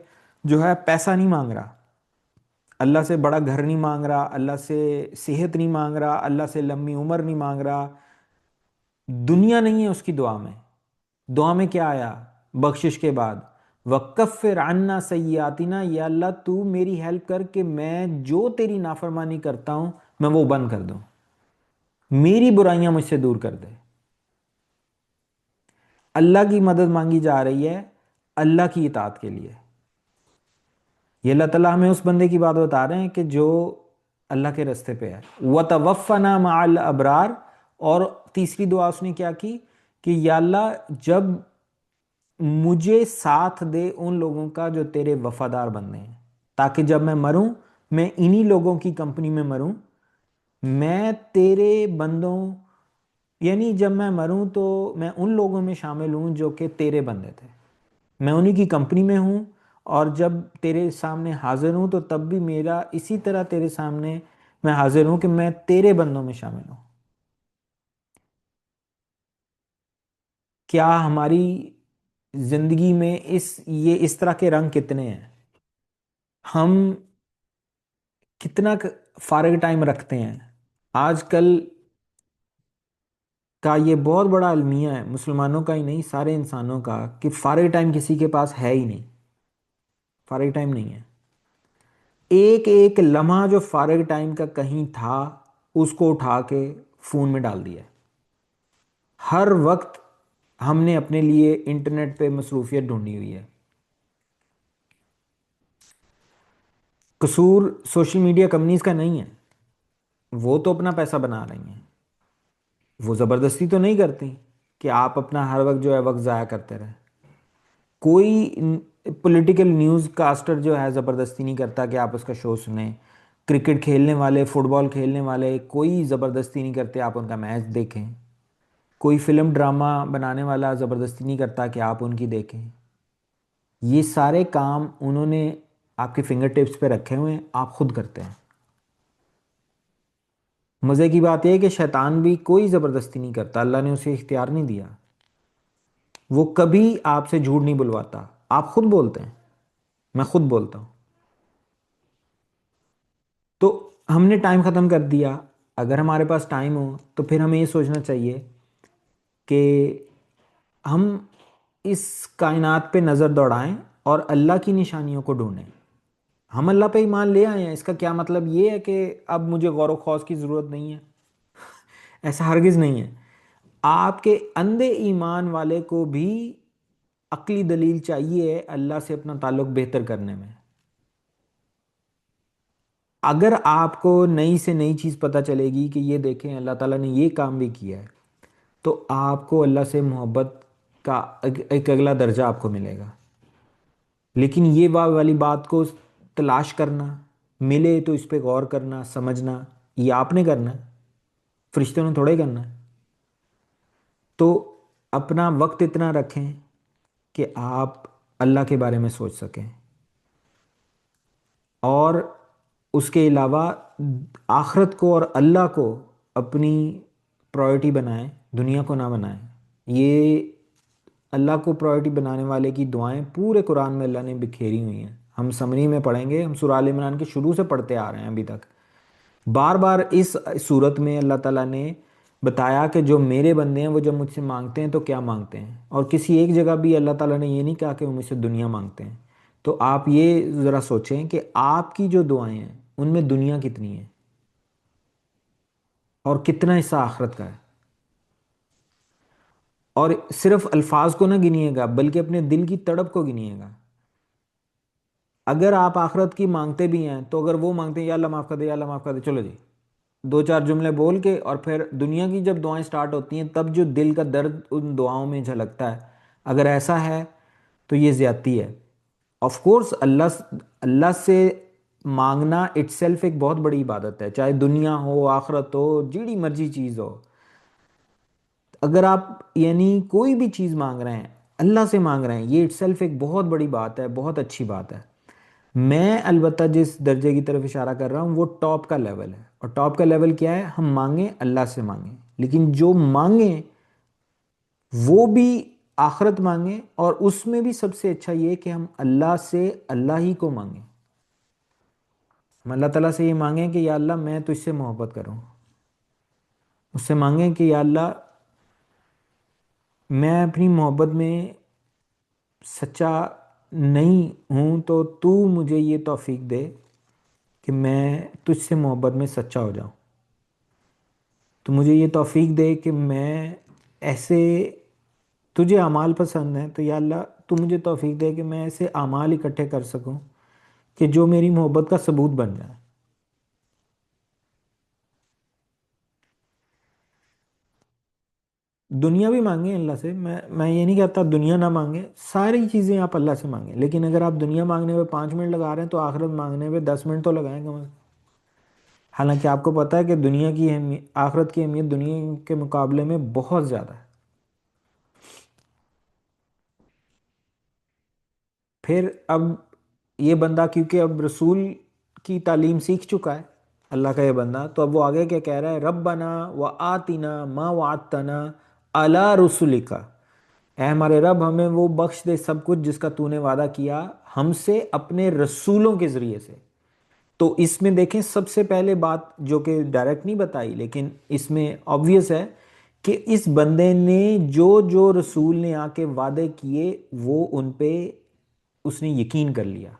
جو ہے پیسہ نہیں مانگ رہا، اللہ سے بڑا گھر نہیں مانگ رہا، اللہ سے صحت نہیں مانگ رہا، اللہ سے لمبی عمر نہیں مانگ رہا، دنیا نہیں ہے اس کی دعا میں۔ دعا میں کیا آیا بخشش کے بعد، وَكَفِّرْ عَنَّا سَيِّئَاتِنَا، یا اللہ تو میری ہیلپ کر کہ میں جو تیری نافرمانی کرتا ہوں میں وہ بند کر دوں، میری برائیاں مجھ سے دور کر دے۔ اللہ کی مدد مانگی جا رہی ہے اللہ کی اطاعت کے لیے۔ یہ اللہ تعالیٰ ہمیں اس بندے کی بات بتا رہے ہیں کہ جو اللہ کے رستے پہ ہے۔ وَتَوَفَّنَا مَعَ الْأَبْرَارِ، اور تیسری دعا اس نے کیا کی کہ یا اللہ جب مجھے ساتھ دے ان لوگوں کا جو تیرے وفادار بندے ہیں، تاکہ جب میں مروں میں انہی لوگوں کی کمپنی میں مروں، میں تیرے بندوں، یعنی جب میں مروں تو میں ان لوگوں میں شامل ہوں جو کہ تیرے بندے تھے، میں انہی کی کمپنی میں ہوں، اور جب تیرے سامنے حاضر ہوں تو تب بھی میرا اسی طرح تیرے سامنے میں حاضر ہوں کہ میں تیرے بندوں میں شامل ہوں۔ کیا ہماری زندگی میں اس طرح کے رنگ کتنے ہیں؟ ہم کتنا فارغ ٹائم رکھتے ہیں؟ آج کل کا یہ بہت بڑا المیہ ہے، مسلمانوں کا ہی نہیں سارے انسانوں کا، کہ فارغ ٹائم کسی کے پاس ہے ہی نہیں، فارغ ٹائم نہیں ہے۔ ایک ایک لمحہ جو فارغ ٹائم کا کہیں تھا اس کو اٹھا کے فون میں ڈال دیا ہے۔ ہر وقت ہم نے اپنے لیے انٹرنیٹ پہ مصروفیت ڈھونڈی ہوئی ہے۔ قصور سوشل میڈیا کمپنیز کا نہیں ہے، وہ تو اپنا پیسہ بنا رہی ہیں، وہ زبردستی تو نہیں کرتی کہ آپ اپنا ہر وقت جو ہے وقت ضائع کرتے رہیں۔ کوئی پولیٹیکل نیوز کاسٹر جو ہے زبردستی نہیں کرتا کہ آپ اس کا شو سنیں، کرکٹ کھیلنے والے، فٹ بال کھیلنے والے کوئی زبردستی نہیں کرتے آپ ان کا میچ دیکھیں، کوئی فلم ڈرامہ بنانے والا زبردستی نہیں کرتا کہ آپ ان کی دیکھیں۔ یہ سارے کام انہوں نے آپ کے فنگر ٹپس پہ رکھے ہوئے ہیں، آپ خود کرتے ہیں۔ مزے کی بات یہ ہے کہ شیطان بھی کوئی زبردستی نہیں کرتا، اللہ نے اسے اختیار نہیں دیا، وہ کبھی آپ سے جھوٹ نہیں بلواتا، آپ خود بولتے ہیں، میں خود بولتا ہوں۔ تو ہم نے ٹائم ختم کر دیا۔ اگر ہمارے پاس ٹائم ہو تو پھر ہمیں یہ سوچنا چاہیے کہ ہم اس کائنات پہ نظر دوڑائیں اور اللہ کی نشانیوں کو ڈھونڈیں۔ ہم اللہ پہ ایمان لے آئے ہیں، اس کا کیا مطلب یہ ہے کہ اب مجھے غور و خوض کی ضرورت نہیں ہے؟ ایسا ہرگز نہیں ہے۔ آپ کے اندھے ایمان والے کو بھی عقلی دلیل چاہیے اللہ سے اپنا تعلق بہتر کرنے میں۔ اگر آپ کو نئی سے نئی چیز پتہ چلے گی کہ یہ دیکھیں اللہ تعالیٰ نے یہ کام بھی کیا ہے، تو آپ کو اللہ سے محبت کا ایک اگلا درجہ آپ کو ملے گا۔ لیکن یہ والی بات کو تلاش کرنا، ملے تو اس پہ غور کرنا، سمجھنا، یہ آپ نے کرنا ہے، فرشتوں نے تھوڑے کرنا ہے۔ تو اپنا وقت اتنا رکھیں کہ آپ اللہ کے بارے میں سوچ سکیں، اور اس کے علاوہ آخرت کو اور اللہ کو اپنی پرائورٹی بنائیں، دنیا کو نہ بنائیں۔ یہ اللہ کو پرائورٹی بنانے والے کی دعائیں پورے قرآن میں اللہ نے بکھیری ہوئی ہیں۔ ہم سمری میں پڑھیں گے، ہم سورہ آل عمران کے شروع سے پڑھتے آ رہے ہیں ابھی تک۔ بار بار اس صورت میں اللہ تعالیٰ نے بتایا کہ جو میرے بندے ہیں وہ جب مجھ سے مانگتے ہیں تو کیا مانگتے ہیں، اور کسی ایک جگہ بھی اللہ تعالیٰ نے یہ نہیں کہا کہ وہ مجھ سے دنیا مانگتے ہیں۔ تو آپ یہ ذرا سوچیں کہ آپ کی جو دعائیں ہیں ان میں دنیا کتنی ہے اور کتنا حصہ آخرت کا ہے۔ اور صرف الفاظ کو نہ گنیے گا بلکہ اپنے دل کی تڑپ کو گنیے گا۔ اگر آپ آخرت کی مانگتے بھی ہیں تو اگر وہ مانگتے ہیں یا اللہ معاف کر دے، یا اللہ معاف کر دے، چلو جی دو چار جملے بول کے، اور پھر دنیا کی جب دعائیں سٹارٹ ہوتی ہیں تب جو دل کا درد ان دعاؤں میں جھلکتا ہے، اگر ایسا ہے تو یہ زیادتی ہے۔ آف کورس اللہ سے مانگنا اٹ سیلف ایک بہت بڑی عبادت ہے، چاہے دنیا ہو، آخرت ہو، جیڑی مرضی چیز ہو۔ اگر آپ یعنی کوئی بھی چیز مانگ رہے ہیں، اللہ سے مانگ رہے ہیں، یہ اٹ سیلف ایک بہت بڑی بات ہے، بہت اچھی بات ہے۔ میں البتہ جس درجے کی طرف اشارہ کر رہا ہوں وہ ٹاپ کا لیول ہے، اور ٹاپ کا لیول کیا ہے؟ ہم مانگیں، اللہ سے مانگیں، لیکن جو مانگیں وہ بھی آخرت مانگیں، اور اس میں بھی سب سے اچھا یہ کہ ہم اللہ سے اللہ ہی کو مانگیں۔ ہم اللہ تعالیٰ سے یہ مانگیں کہ یا اللہ میں تجھ سے محبت کروں، اس سے مانگیں کہ یا اللہ میں اپنی محبت میں سچا نہیں ہوں تو تو مجھے یہ توفیق دے کہ میں تجھ سے محبت میں سچا ہو جاؤں۔ تو مجھے یہ توفیق دے کہ میں ایسے، تجھے اعمال پسند ہیں تو یا اللہ تو مجھے توفیق دے کہ میں ایسے اعمال اکٹھے کر سکوں کہ جو میری محبت کا ثبوت بن جائے۔ دنیا بھی مانگیں اللہ سے، میں یہ نہیں کہتا دنیا نہ مانگیں، ساری چیزیں آپ اللہ سے مانگیں، لیکن اگر آپ دنیا مانگنے پہ 5 منٹ لگا رہے ہیں تو آخرت مانگنے پہ 10 منٹ تو لگائیں کم از کم۔ حالانکہ آپ کو پتہ ہے کہ دنیا کی اہمیت، آخرت کی اہمیت دنیا کے مقابلے میں بہت زیادہ ہے۔ پھر اب یہ بندہ کیونکہ اب رسول کی تعلیم سیکھ چکا ہے، اللہ کا یہ بندہ، تو اب وہ آگے کیا کہہ رہا ہے؟ ربنا وآتنا ما وعدتنا علی رسولک، اے ہمارے رب ہمیں وہ بخش دے سب کچھ جس کا تو نے وعدہ کیا ہم سے اپنے رسولوں کے ذریعے سے۔ تو اس میں دیکھیں سب سے پہلے بات جو کہ ڈائریکٹ نہیں بتائی لیکن اس میں آبویس ہے کہ اس بندے نے جو جو رسول نے آ کے وعدے کیے وہ ان پہ اس نے یقین کر لیا،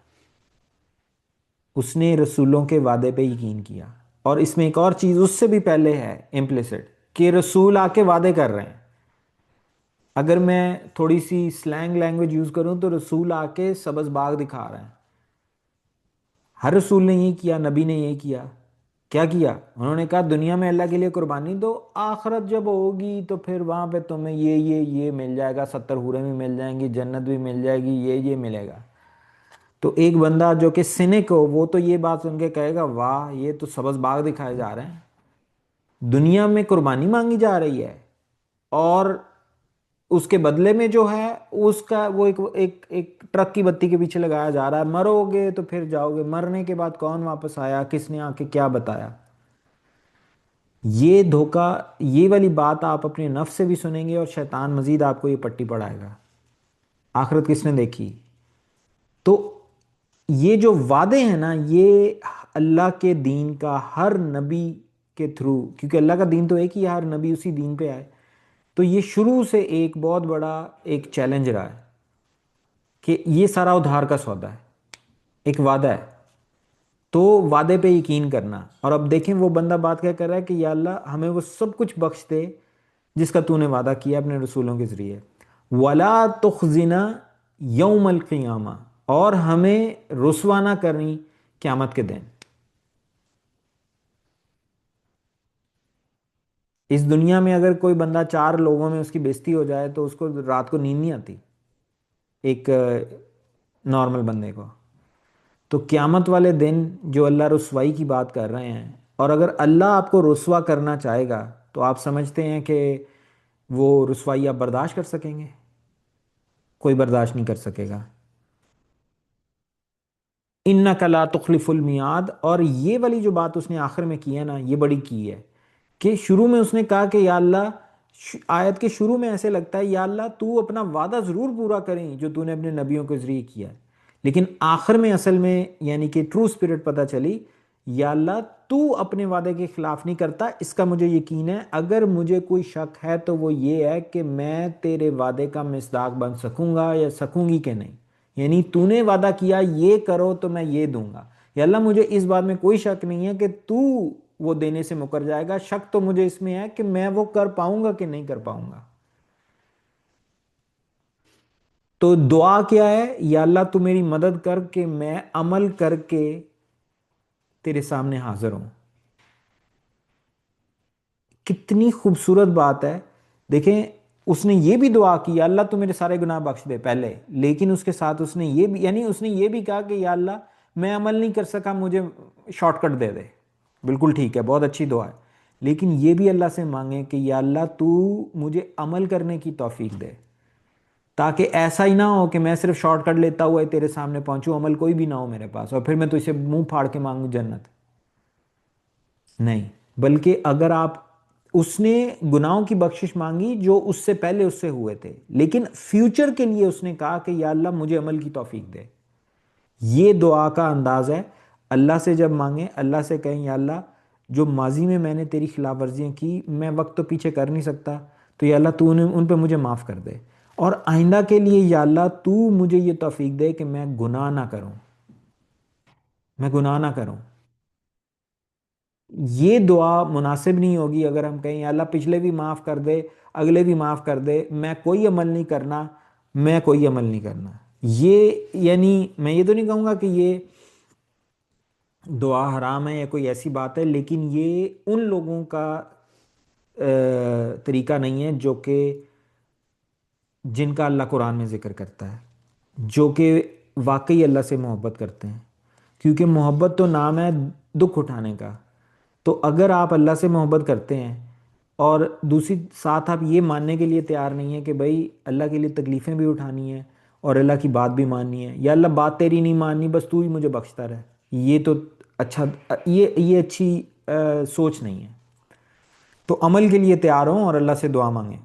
اس نے رسولوں کے وعدے پہ یقین کیا۔ اور اس میں ایک اور چیز اس سے بھی پہلے ہے امپلیسٹ، کہ رسول آ کے وعدے کر رہے ہیں۔ اگر میں تھوڑی سی سلینگ لینگویج یوز کروں تو رسول آ کے سبز باغ دکھا رہے ہیں۔ ہر رسول نے یہ کیا، نبی نے یہ کیا، کیا کیا؟ انہوں نے کہا دنیا میں اللہ کے لیے قربانی دو، آخرت جب ہوگی تو پھر وہاں پہ تمہیں یہ مل جائے گا، 70 حوریں بھی مل جائیں گی، جنت بھی مل جائے گی، یہ ملے گا۔ تو ایک بندہ جو کہ سینک ہو وہ تو یہ بات سن کے کہے گا واہ یہ تو سبز باغ دکھائے جا رہے ہیں، دنیا میں قربانی مانگی جا رہی ہے، اور اس کے بدلے میں جو ہے اس کا وہ ایک ٹرک کی بتی کے پیچھے لگایا جا رہا ہے، مرو گے تو پھر جاؤ گے، مرنے کے بعد کون واپس آیا، کس نے آ کے کیا بتایا؟ یہ دھوکہ، یہ والی بات آپ اپنے نفس سے بھی سنیں گے، اور شیطان مزید آپ کو یہ پٹی پڑھائے گا۔ آخرت کس نے دیکھی؟ تو یہ جو وعدے ہیں نا، یہ اللہ کے دین کا ہر نبی کے تھرو، کیونکہ اللہ کا دین تو ایک ہی ہے، ہر نبی اسی دین پہ آئے، تو یہ شروع سے ایک بہت بڑا ایک چیلنج رہا ہے کہ یہ سارا ادھار کا سودا ہے، ایک وعدہ ہے، تو وعدے پہ یقین کرنا۔ اور اب دیکھیں وہ بندہ بات کیا کر رہا ہے کہ یا اللہ ہمیں وہ سب کچھ بخش دے جس کا تو نے وعدہ کیا اپنے رسولوں کے ذریعے، وَلَا تُخْزِنَا يَوْمَ الْقِيَامَةِ، اور ہمیں رسوا نہ کرنی قیامت کے دن۔ اس دنیا میں اگر کوئی بندہ 4 لوگوں میں اس کی بےزتی ہو جائے تو اس کو رات کو نیند نہیں آتی، ایک نارمل بندے کو۔ تو قیامت والے دن جو اللہ رسوائی کی بات کر رہے ہیں، اور اگر اللہ آپ کو رسوا کرنا چاہے گا تو آپ سمجھتے ہیں کہ وہ رسوائی آپ برداشت کر سکیں گے؟ کوئی برداشت نہیں کر سکے گا۔ انک لا تخلف المیعاد، اور یہ والی جو بات اس نے آخر میں کی ہے نا، یہ بڑی کی ہے کہ شروع میں اس نے کہا کہ یا اللہ، آیت کے شروع میں ایسے لگتا ہے یا اللہ تو اپنا وعدہ ضرور پورا کریں جو تو نے اپنے نبیوں کے ذریعے کیا ہے، لیکن آخر میں اصل میں یعنی کہ ٹرو اسپرٹ پتہ چلی، یا اللہ تو اپنے وعدے کے خلاف نہیں کرتا، اس کا مجھے یقین ہے، اگر مجھے کوئی شک ہے تو وہ یہ ہے کہ میں تیرے وعدے کا مصداق بن سکوں گا یا سکوں گی کہ نہیں، یعنی تو نے وعدہ کیا یہ کرو تو میں یہ دوں گا، یا اللہ مجھے اس بات میں کوئی شک نہیں ہے کہ تو وہ دینے سے مکر جائے گا، شک تو مجھے اس میں ہے کہ میں وہ کر پاؤں گا کہ نہیں کر پاؤں گا۔ تو دعا کیا ہے؟ یا اللہ تو میری مدد کر کہ میں عمل کر کے تیرے سامنے حاضر ہوں۔ کتنی خوبصورت بات ہے، دیکھیں اس نے یہ بھی دعا کی یا اللہ تو میرے سارے گناہ بخش دے پہلے، لیکن اس کے ساتھ اس نے یہ بھی، یعنی اس نے یہ بھی کہا کہ یا اللہ میں عمل نہیں کر سکا، مجھے شارٹ کٹ دے دے، بالکل ٹھیک ہے، بہت اچھی دعا ہے، لیکن یہ بھی اللہ سے مانگیں کہ یا اللہ تو مجھے عمل کرنے کی توفیق دے، تاکہ ایسا ہی نہ ہو کہ میں صرف شارٹ کٹ لیتا ہوا تیرے سامنے پہنچوں، عمل کوئی بھی نہ ہو میرے پاس، اور پھر میں تو اسے منہ پھاڑ کے مانگوں جنت۔ نہیں، بلکہ اگر آپ، اس نے گناہوں کی بخشش مانگی جو اس سے پہلے اس سے ہوئے تھے، لیکن فیوچر کے لیے اس نے کہا کہ یا اللہ مجھے عمل کی توفیق دے۔ یہ دعا کا انداز ہے، اللہ سے جب مانگیں اللہ سے کہیں یا اللہ جو ماضی میں نے تیری خلاف ورزیاں کی، میں وقت تو پیچھے کر نہیں سکتا، تو یا اللہ تو ان پہ مجھے معاف کر دے، اور آئندہ کے لیے یا اللہ تو مجھے یہ توفیق دے کہ میں گناہ نہ کروں، میں گناہ نہ کروں۔ یہ دعا مناسب نہیں ہوگی اگر ہم کہیں یا اللہ پچھلے بھی معاف کر دے، اگلے بھی معاف کر دے، میں کوئی عمل نہیں کرنا، میں کوئی عمل نہیں کرنا۔ یہ یعنی میں یہ تو نہیں کہوں گا کہ یہ دعا حرام ہے یا کوئی ایسی بات ہے، لیکن یہ ان لوگوں کا طریقہ نہیں ہے جو کہ جن کا اللہ قرآن میں ذکر کرتا ہے، جو کہ واقعی اللہ سے محبت کرتے ہیں، کیونکہ محبت تو نام ہے دکھ اٹھانے کا۔ تو اگر آپ اللہ سے محبت کرتے ہیں اور دوسری ساتھ آپ یہ ماننے کے لیے تیار نہیں ہیں کہ بھائی اللہ کے لیے تکلیفیں بھی اٹھانی ہیں اور اللہ کی بات بھی ماننی ہے، یا اللہ بات تیری نہیں ماننی بس تو ہی مجھے بخشتا رہے، یہ تو اچھا، یہ اچھی سوچ نہیں ہے۔ تو عمل کے لیے تیار ہوں اور اللہ سے دعا مانگیں۔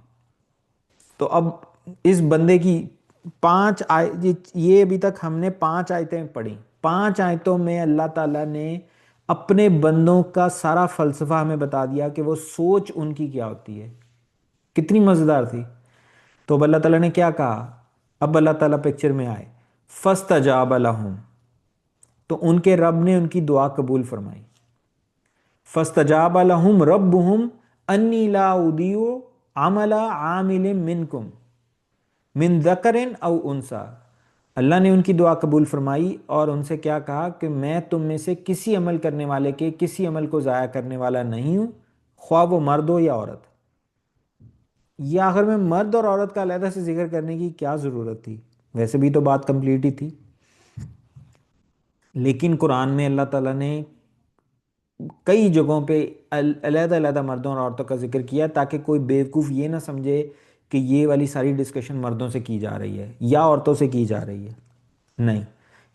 تو اب اس بندے کی یہ ابھی تک ہم نے 5 آیتیں پڑھی، 5 آیتوں میں اللہ تعالیٰ نے اپنے بندوں کا سارا فلسفہ ہمیں بتا دیا کہ وہ سوچ ان کی کیا ہوتی ہے، کتنی مزیدار تھی۔ تو اب اللہ تعالیٰ نے کیا کہا؟ اب اللہ تعالیٰ پکچر میں آئے، فَاسْتَجَابَ لَهُمْ، تو ان کے رب نے ان کی دعا قبول فرمائی۔ فَاسْتَجَابَ لَهُمْ رَبُّهُمْ أَنِّي لَا أُضِيعُ عَمَلَ عَامِلٍ مِّنكُمْ مِنْ ذَكَرٍ أَوْ أُنثَىٰ، اللہ نے ان کی دعا قبول فرمائی اور ان سے کیا کہا کہ میں تم میں سے کسی عمل کرنے والے کے کسی عمل کو ضائع کرنے والا نہیں ہوں، خواہ وہ مرد ہو یا عورت۔ یہ آخر میں مرد اور عورت کا علیحدہ سے ذکر کرنے کی کیا ضرورت تھی؟ ویسے بھی تو بات کمپلیٹ ہی تھی، لیکن قرآن میں اللہ تعالیٰ نے کئی جگہوں پہ علیحدہ علیحدہ مردوں اور عورتوں کا ذکر کیا تاکہ کوئی بیوقوف یہ نہ سمجھے کہ یہ والی ساری ڈسکشن مردوں سے کی جا رہی ہے یا عورتوں سے کی جا رہی ہے، نہیں،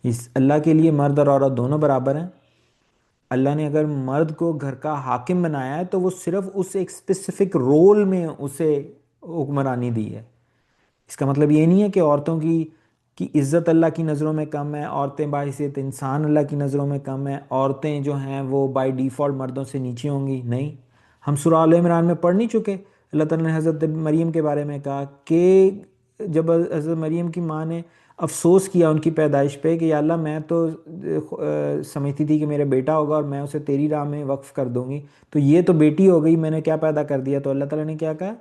اس اللہ کے لیے مرد اور عورت دونوں برابر ہیں۔ اللہ نے اگر مرد کو گھر کا حاکم بنایا ہے تو وہ صرف اس ایک اسپیسیفک رول میں اسے حکمرانی دی ہے، اس کا مطلب یہ نہیں ہے کہ عورتوں کی عزت اللہ کی نظروں میں کم ہے، عورتیں باحثیت انسان اللہ کی نظروں میں کم ہیں، عورتیں جو ہیں وہ بائی ڈیفالٹ مردوں سے نیچے ہوں گی، نہیں۔ ہم سورہ آل عمران میں پڑھ نہیں چکے؟ اللہ تعالیٰ نے حضرت مریم کے بارے میں کہا کہ جب حضرت مریم کی ماں نے افسوس کیا ان کی پیدائش پہ کہ یا اللہ میں تو سمجھتی تھی کہ میرا بیٹا ہوگا اور میں اسے تیری راہ میں وقف کر دوں گی، تو یہ تو بیٹی ہو گئی، میں نے کیا پیدا کر دیا؟ تو اللہ تعالیٰ نے کیا کہا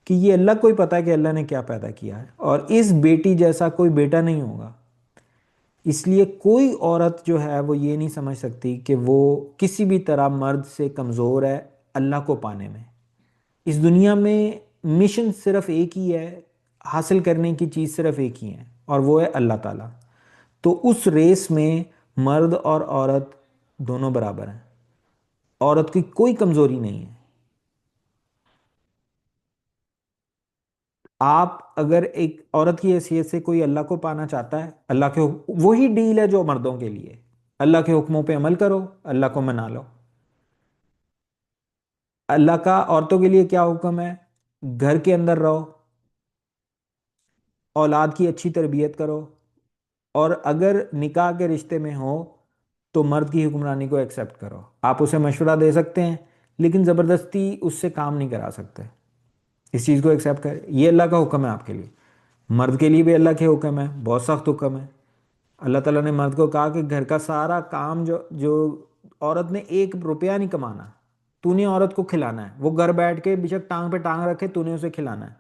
کہ یہ اللہ کو ہی پتہ ہے کہ اللہ نے کیا پیدا کیا ہے، اور اس بیٹی جیسا کوئی بیٹا نہیں ہوگا، اس لیے کوئی عورت جو ہے وہ یہ نہیں سمجھ سکتی کہ وہ کسی بھی طرح مرد سے کمزور ہے اللہ کو پانے میں۔ اس دنیا میں مشن صرف ایک ہی ہے، حاصل کرنے کی چیز صرف ایک ہی ہے، اور وہ ہے اللہ تعالیٰ۔ تو اس ریس میں مرد اور عورت دونوں برابر ہیں، عورت کی کوئی کمزوری نہیں ہے۔ آپ اگر ایک عورت کی حیثیت سے کوئی اللہ کو پانا چاہتا ہے، اللہ کے وہی ڈیل ہے جو مردوں کے لیے، اللہ کے حکموں پہ عمل کرو، اللہ کو منا لو۔ اللہ کا عورتوں کے لیے کیا حکم ہے؟ گھر کے اندر رہو، اولاد کی اچھی تربیت کرو، اور اگر نکاح کے رشتے میں ہو تو مرد کی حکمرانی کو ایکسیپٹ کرو۔ آپ اسے مشورہ دے سکتے ہیں لیکن زبردستی اس سے کام نہیں کرا سکتے، اس چیز کو ایکسیپٹ کر، یہ اللہ کا حکم ہے آپ کے لیے۔ مرد کے لیے بھی اللہ کے حکم ہے، بہت سخت حکم ہے۔ اللہ تعالیٰ نے مرد کو کہا کہ گھر کا سارا کام جو جو عورت نے ایک روپیہ نہیں کمانا، تو نے عورت کو کھلانا ہے، وہ گھر بیٹھ کے بے شک ٹانگ پہ ٹانگ رکھے، تو نے اسے کھلانا ہے۔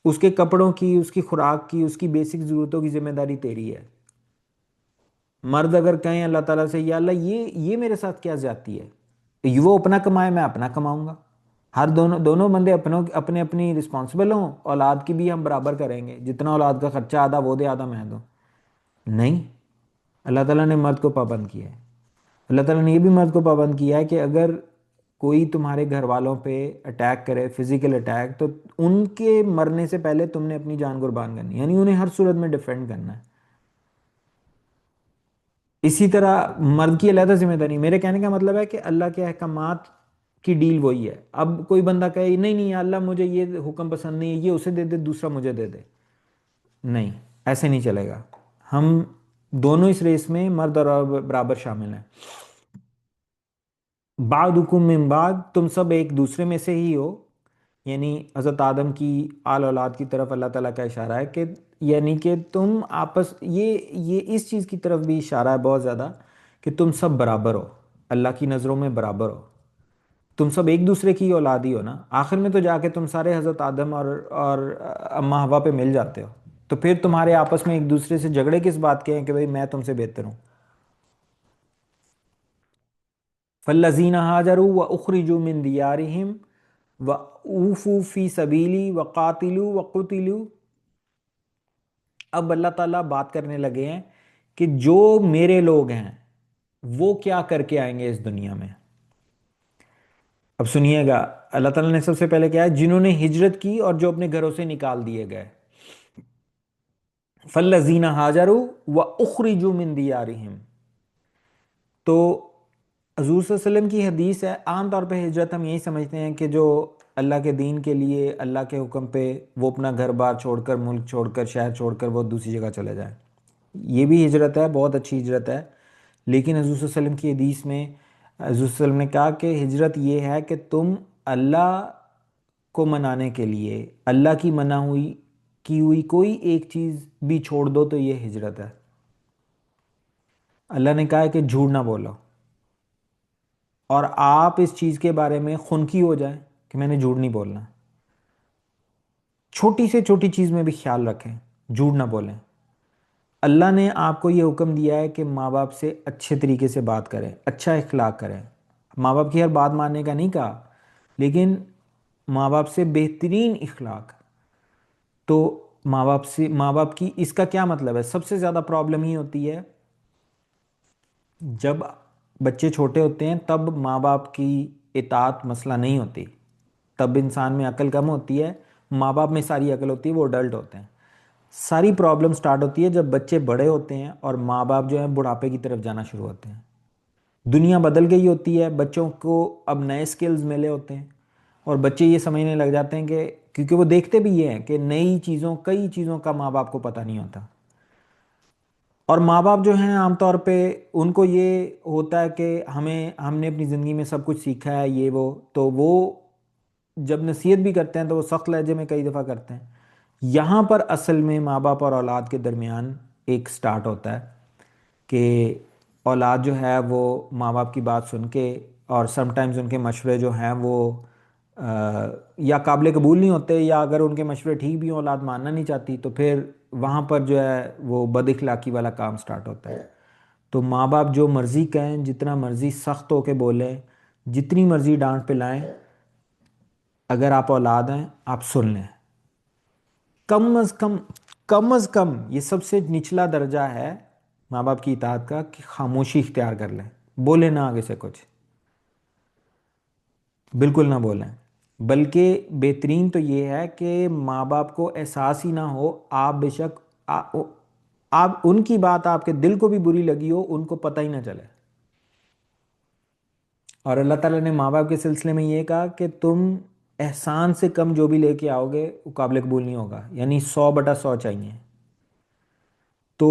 اس کے کپڑوں کی، اس کی خوراک کی، اس کی بیسک ضرورتوں کی ذمہ داری تیری ہے۔ مرد اگر کہیں اللہ تعالیٰ سے یا اللہ یہ میرے ساتھ کیا زیادتی ہے، وہ اپنا کمائے میں اپنا کماؤں گا، ہر دونوں دونوں بندے اپنے اپنی رسپانسبل ہوں، اولاد کی بھی ہم برابر کریں گے، جتنا اولاد کا خرچہ آدھا وہ دے آدھا میں دوں، نہیں۔ اللہ تعالیٰ نے مرد کو پابند کیا ہے۔ اللہ تعالیٰ نے یہ بھی مرد کو پابند کیا ہے کہ اگر کوئی تمہارے گھر والوں پہ اٹیک کرے، فزیکل اٹیک، تو ان کے مرنے سے پہلے تم نے اپنی جان قربان کرنی ہے، یعنی انہیں ہر صورت میں ڈیفینڈ کرنا ہے۔ اسی طرح مرد کی علیحدہ ذمہ داری، میرے کہنے کا مطلب ہے کہ اللہ کے احکامات کی ڈیل وہی ہے۔ اب کوئی بندہ کہے نہیں نہیں یا اللہ مجھے یہ حکم پسند نہیں ہے، یہ اسے دے دے، دوسرا مجھے دے دے، نہیں، ایسے نہیں چلے گا۔ ہم دونوں اس ریس میں مرد اور عورت برابر شامل ہیں۔ بعضکم من بعد، تم سب ایک دوسرے میں سے ہی ہو، یعنی حضرت آدم کی آل اولاد کی طرف اللہ تعالیٰ کا اشارہ ہے کہ یعنی کہ تم آپس، یہ اس چیز کی طرف بھی اشارہ ہے بہت زیادہ کہ تم سب برابر ہو، اللہ کی نظروں میں برابر ہو، تم سب ایک دوسرے کی اولاد ہی ہو نا، آخر میں تو جا کے تم سارے حضرت آدم اور اما حوا پہ مل جاتے ہو، تو پھر تمہارے آپس میں ایک دوسرے سے جھگڑے کس بات کے ہیں کہ بھئی میں تم سے بہتر ہوں؟ فالذین ہاجروا واخرجوا من دیارہم وأوفوا فی سبیلی وقاتلوا وقتلوا، اب اللہ تعالیٰ بات کرنے لگے ہیں کہ جو میرے لوگ ہیں وہ کیا کر کے آئیں گے اس دنیا میں۔ اب سنیے گا، اللہ تعالیٰ نے سب سے پہلے کیا ہے، جنہوں نے ہجرت کی اور جو اپنے گھروں سے نکال دیے گئے، فالذین ہاجروا واخرجوا من دیارہم، تو حضور صلی اللہ علیہ وسلم کی حدیث ہے، عام طور پہ ہجرت ہم یہی سمجھتے ہیں کہ جو اللہ کے دین کے لیے، اللہ کے حکم پہ وہ اپنا گھر بار چھوڑ کر، ملک چھوڑ کر، شہر چھوڑ کر وہ دوسری جگہ چلے جائیں، یہ بھی ہجرت ہے، بہت اچھی ہجرت ہے، لیکن حضور صلی اللہ علیہ وسلم کی حدیث میں حضور صلی اللہ علیہ وسلم نے کہا کہ ہجرت یہ ہے کہ تم اللہ کو منانے کے لیے اللہ کی منع ہوئی کی ہوئی کوئی ایک چیز بھی چھوڑ دو تو یہ ہجرت ہے۔ اللہ نے کہا ہے کہ جھوٹ نہ بولو، اور آپ اس چیز کے بارے میں خنکی ہو جائیں کہ میں نے جھوٹ نہیں بولنا، چھوٹی سے چھوٹی چیز میں بھی خیال رکھیں، جھوٹ نہ بولیں۔ اللہ نے آپ کو یہ حکم دیا ہے کہ ماں باپ سے اچھے طریقے سے بات کریں، اچھا اخلاق کریں، ماں باپ کی ہر بات ماننے کا نہیں کہا، لیکن ماں باپ سے بہترین اخلاق۔ تو ماں باپ کی، اس کا کیا مطلب ہے، سب سے زیادہ پرابلم ہی ہوتی ہے جب بچے چھوٹے ہوتے ہیں، تب ماں باپ کی اطاعت مسئلہ نہیں ہوتی، تب انسان میں عقل کم ہوتی ہے، ماں باپ میں ساری عقل ہوتی ہے، وہ اڈلٹ ہوتے ہیں۔ ساری پرابلم سٹارٹ ہوتی ہے جب بچے بڑے ہوتے ہیں اور ماں باپ جو ہیں بڑھاپے کی طرف جانا شروع ہوتے ہیں، دنیا بدل گئی ہوتی ہے، بچوں کو اب نئے سکلز ملے ہوتے ہیں، اور بچے یہ سمجھنے لگ جاتے ہیں کہ کیونکہ وہ دیکھتے بھی یہ ہیں کہ نئی چیزوں، کئی چیزوں کا ماں باپ کو پتہ نہیں ہوتا، اور ماں باپ جو ہیں عام طور پہ ان کو یہ ہوتا ہے کہ ہم نے اپنی زندگی میں سب کچھ سیکھا ہے، یہ وہ، تو وہ جب نصیحت بھی کرتے ہیں تو وہ سخت لہجے میں کئی دفعہ کرتے ہیں۔ یہاں پر اصل میں ماں باپ اور اولاد کے درمیان ایک سٹارٹ ہوتا ہے کہ اولاد جو ہے وہ ماں باپ کی بات سن کے، اور سم ٹائمز ان کے مشورے جو ہیں وہ یا قابل قبول نہیں ہوتے، یا اگر ان کے مشورے ٹھیک بھی ہوں اولاد ماننا نہیں چاہتی، تو پھر وہاں پر جو ہے وہ بد اخلاقی والا کام سٹارٹ ہوتا ہے۔ تو ماں باپ جو مرضی کہیں، جتنا مرضی سخت ہو کے بولیں، جتنی مرضی ڈانٹ پہ لائیں، اگر آپ اولاد ہیں آپ سن لیں، کم از کم، کم از کم یہ سب سے نچلا درجہ ہے ماں باپ کی اطاعت کا کہ خاموشی اختیار کر لیں، بولے نہ آگے سے کچھ، بالکل نہ بولیں۔ بلکہ بہترین تو یہ ہے کہ ماں باپ کو احساس ہی نہ ہو، آپ بے شک آپ ان کی بات آپ کے دل کو بھی بری لگی ہو، ان کو پتہ ہی نہ چلے۔ اور اللہ تعالیٰ نے ماں باپ کے سلسلے میں یہ کہا کہ تم احسان سے کم جو بھی لے کے آؤ گے وہ قابل قبول نہیں ہوگا، یعنی 100/100 چاہیے۔ تو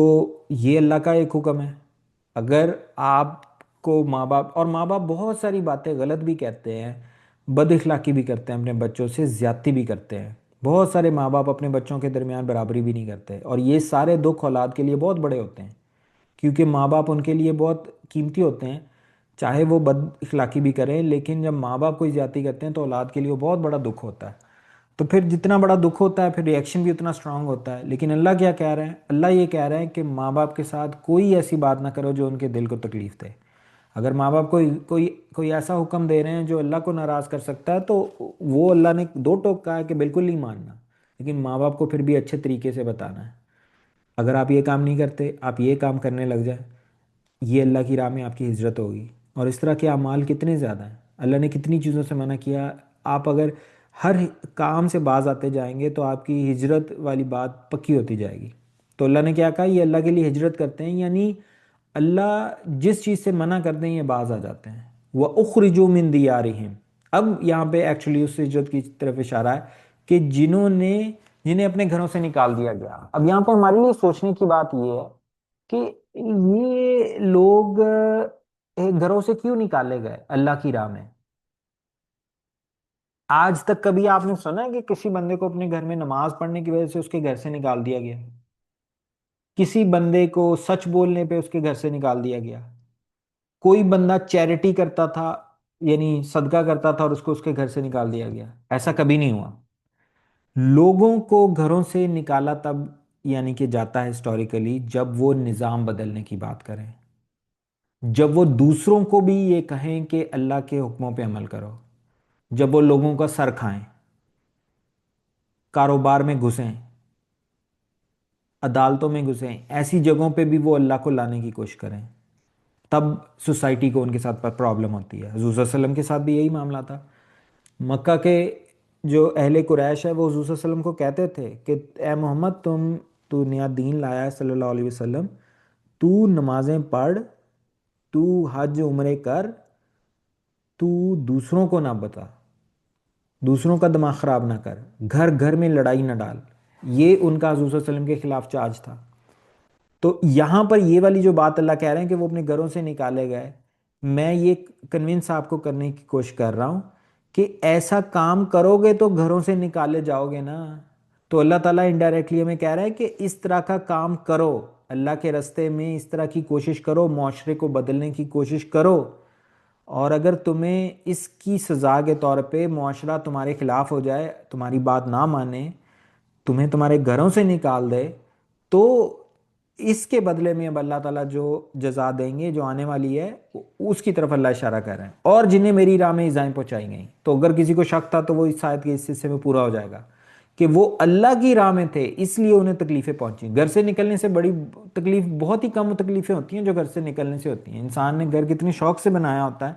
یہ اللہ کا ایک حکم ہے۔ اگر آپ کو ماں باپ، اور ماں باپ بہت ساری باتیں غلط بھی کہتے ہیں، بد اخلاقی بھی کرتے ہیں، اپنے بچوں سے زیادتی بھی کرتے ہیں، بہت سارے ماں باپ اپنے بچوں کے درمیان برابری بھی نہیں کرتے، اور یہ سارے دکھ اولاد کے لیے بہت بڑے ہوتے ہیں، کیونکہ ماں باپ ان کے لیے بہت قیمتی ہوتے ہیں، چاہے وہ بد اخلاقی بھی کریں، لیکن جب ماں باپ کوئی زیادتی کرتے ہیں تو اولاد کے لیے وہ بہت بڑا دکھ ہوتا ہے۔ تو پھر جتنا بڑا دکھ ہوتا ہے پھر ریئیکشن بھی اتنا سٹرونگ ہوتا ہے۔ لیکن اللہ کیا کہہ رہے ہیں؟ اللہ یہ کہہ رہے ہیں کہ ماں باپ کے ساتھ کوئی ایسی بات نہ کرو جو ان کے دل کو تکلیف دے۔ اگر ماں باپ کوئی ایسا حکم دے رہے ہیں جو اللہ کو ناراض کر سکتا ہے تو وہ اللہ نے دو ٹوک کہا ہے کہ بالکل نہیں ماننا، لیکن ماں باپ کو پھر بھی اچھے طریقے سے بتانا ہے۔ اگر آپ یہ کام نہیں کرتے، آپ یہ کام کرنے لگ جائیں، یہ اللہ کی راہ میں آپ کی ہجرت ہوگی۔ اور اس طرح کے اعمال کتنے زیادہ ہیں، اللہ نے کتنی چیزوں سے منع کیا۔ آپ اگر ہر کام سے باز آتے جائیں گے تو آپ کی ہجرت والی بات پکی ہوتی جائے گی۔ تو اللہ نے کیا کہا؟ یہ اللہ کے لیے ہجرت کرتے ہیں، یعنی اللہ جس چیز سے منع کر دیں یہ باز آ جاتے ہیں۔ وَأُخْرِجُوا مِن دِيَارِهِمْ، اب یہاں پہ ایکچولی اس ہجرت کی طرف اشارہ ہے کہ جنہیں اپنے گھروں سے نکال دیا گیا۔ اب یہاں پہ ہمارے لیے سوچنے کی بات یہ ہے کہ یہ لوگ گھروں سے کیوں نکالے گئے اللہ کی راہ میں؟ آج تک کبھی آپ نے سنا ہے کہ کسی بندے کو اپنے گھر میں نماز پڑھنے کی وجہ سے اس کے گھر سے نکال دیا گیا؟ کسی بندے کو سچ بولنے پہ اس کے گھر سے نکال دیا گیا؟ کوئی بندہ چیریٹی کرتا تھا، یعنی صدقہ کرتا تھا، اور اس کو اس کے گھر سے نکال دیا گیا؟ ایسا کبھی نہیں ہوا۔ لوگوں کو گھروں سے نکالا تب یعنی کہ جاتا ہے ہسٹوریکلی جب وہ نظام بدلنے کی بات کریں، جب وہ دوسروں کو بھی یہ کہیں کہ اللہ کے حکموں پہ عمل کرو، جب وہ لوگوں کا سر کھائیں، کاروبار میں گھسیں، عدالتوں میں گھسیں، ایسی جگہوں پہ بھی وہ اللہ کو لانے کی کوشش کریں، تب سوسائٹی کو ان کے ساتھ پرابلم ہوتی ہے۔ حضور صلی اللہ علیہ وسلم کے ساتھ بھی یہی معاملہ تھا۔ مکہ کے جو اہل قریش ہے وہ حضور صلی اللہ علیہ وسلم کو کہتے تھے کہ اے محمد تو نیا دین لایا ہے صلی اللہ علیہ وسلم، تو نمازیں پڑھ، تو حج عمرے کر، تو دوسروں کو نہ بتا، دوسروں کا دماغ خراب نہ کر، گھر گھر میں لڑائی نہ ڈال۔ یہ ان کا حضور صلی اللہ علیہ وسلم کے خلاف چارج تھا۔ تو یہاں پر یہ والی جو بات اللہ کہہ رہے ہیں کہ وہ اپنے گھروں سے نکالے گئے، میں یہ کنونس آپ کو کرنے کی کوشش کر رہا ہوں کہ ایسا کام کرو گے تو گھروں سے نکالے جاؤ گے نا۔ تو اللہ تعالیٰ انڈائریکٹلی ہمیں کہہ رہا ہے کہ اس طرح کا کام کرو، اللہ کے راستے میں اس طرح کی کوشش کرو، معاشرے کو بدلنے کی کوشش کرو، اور اگر تمہیں اس کی سزا کے طور پہ معاشرہ تمہارے خلاف ہو جائے، تمہاری بات نہ مانے، تمہیں تمہارے گھروں سے نکال دے، تو اس کے بدلے میں اب اللہ تعالیٰ جو جزا دیں گے جو آنے والی ہے اس کی طرف اللہ اشارہ کر رہے ہیں۔ اور جنہیں میری راہ میں ایذائیں پہنچائی گئیں، تو اگر کسی کو شک تھا تو وہ اس آیت کے اس حصے میں پورا ہو جائے گا کہ وہ اللہ کی راہ میں تھے اس لیے انہیں تکلیفیں پہنچیں۔ گھر سے نکلنے سے بڑی تکلیف، بہت ہی کم تکلیفیں ہوتی ہیں جو گھر سے نکلنے سے ہوتی ہیں۔ انسان نے گھر کتنی شوق سے بنایا ہوتا ہے،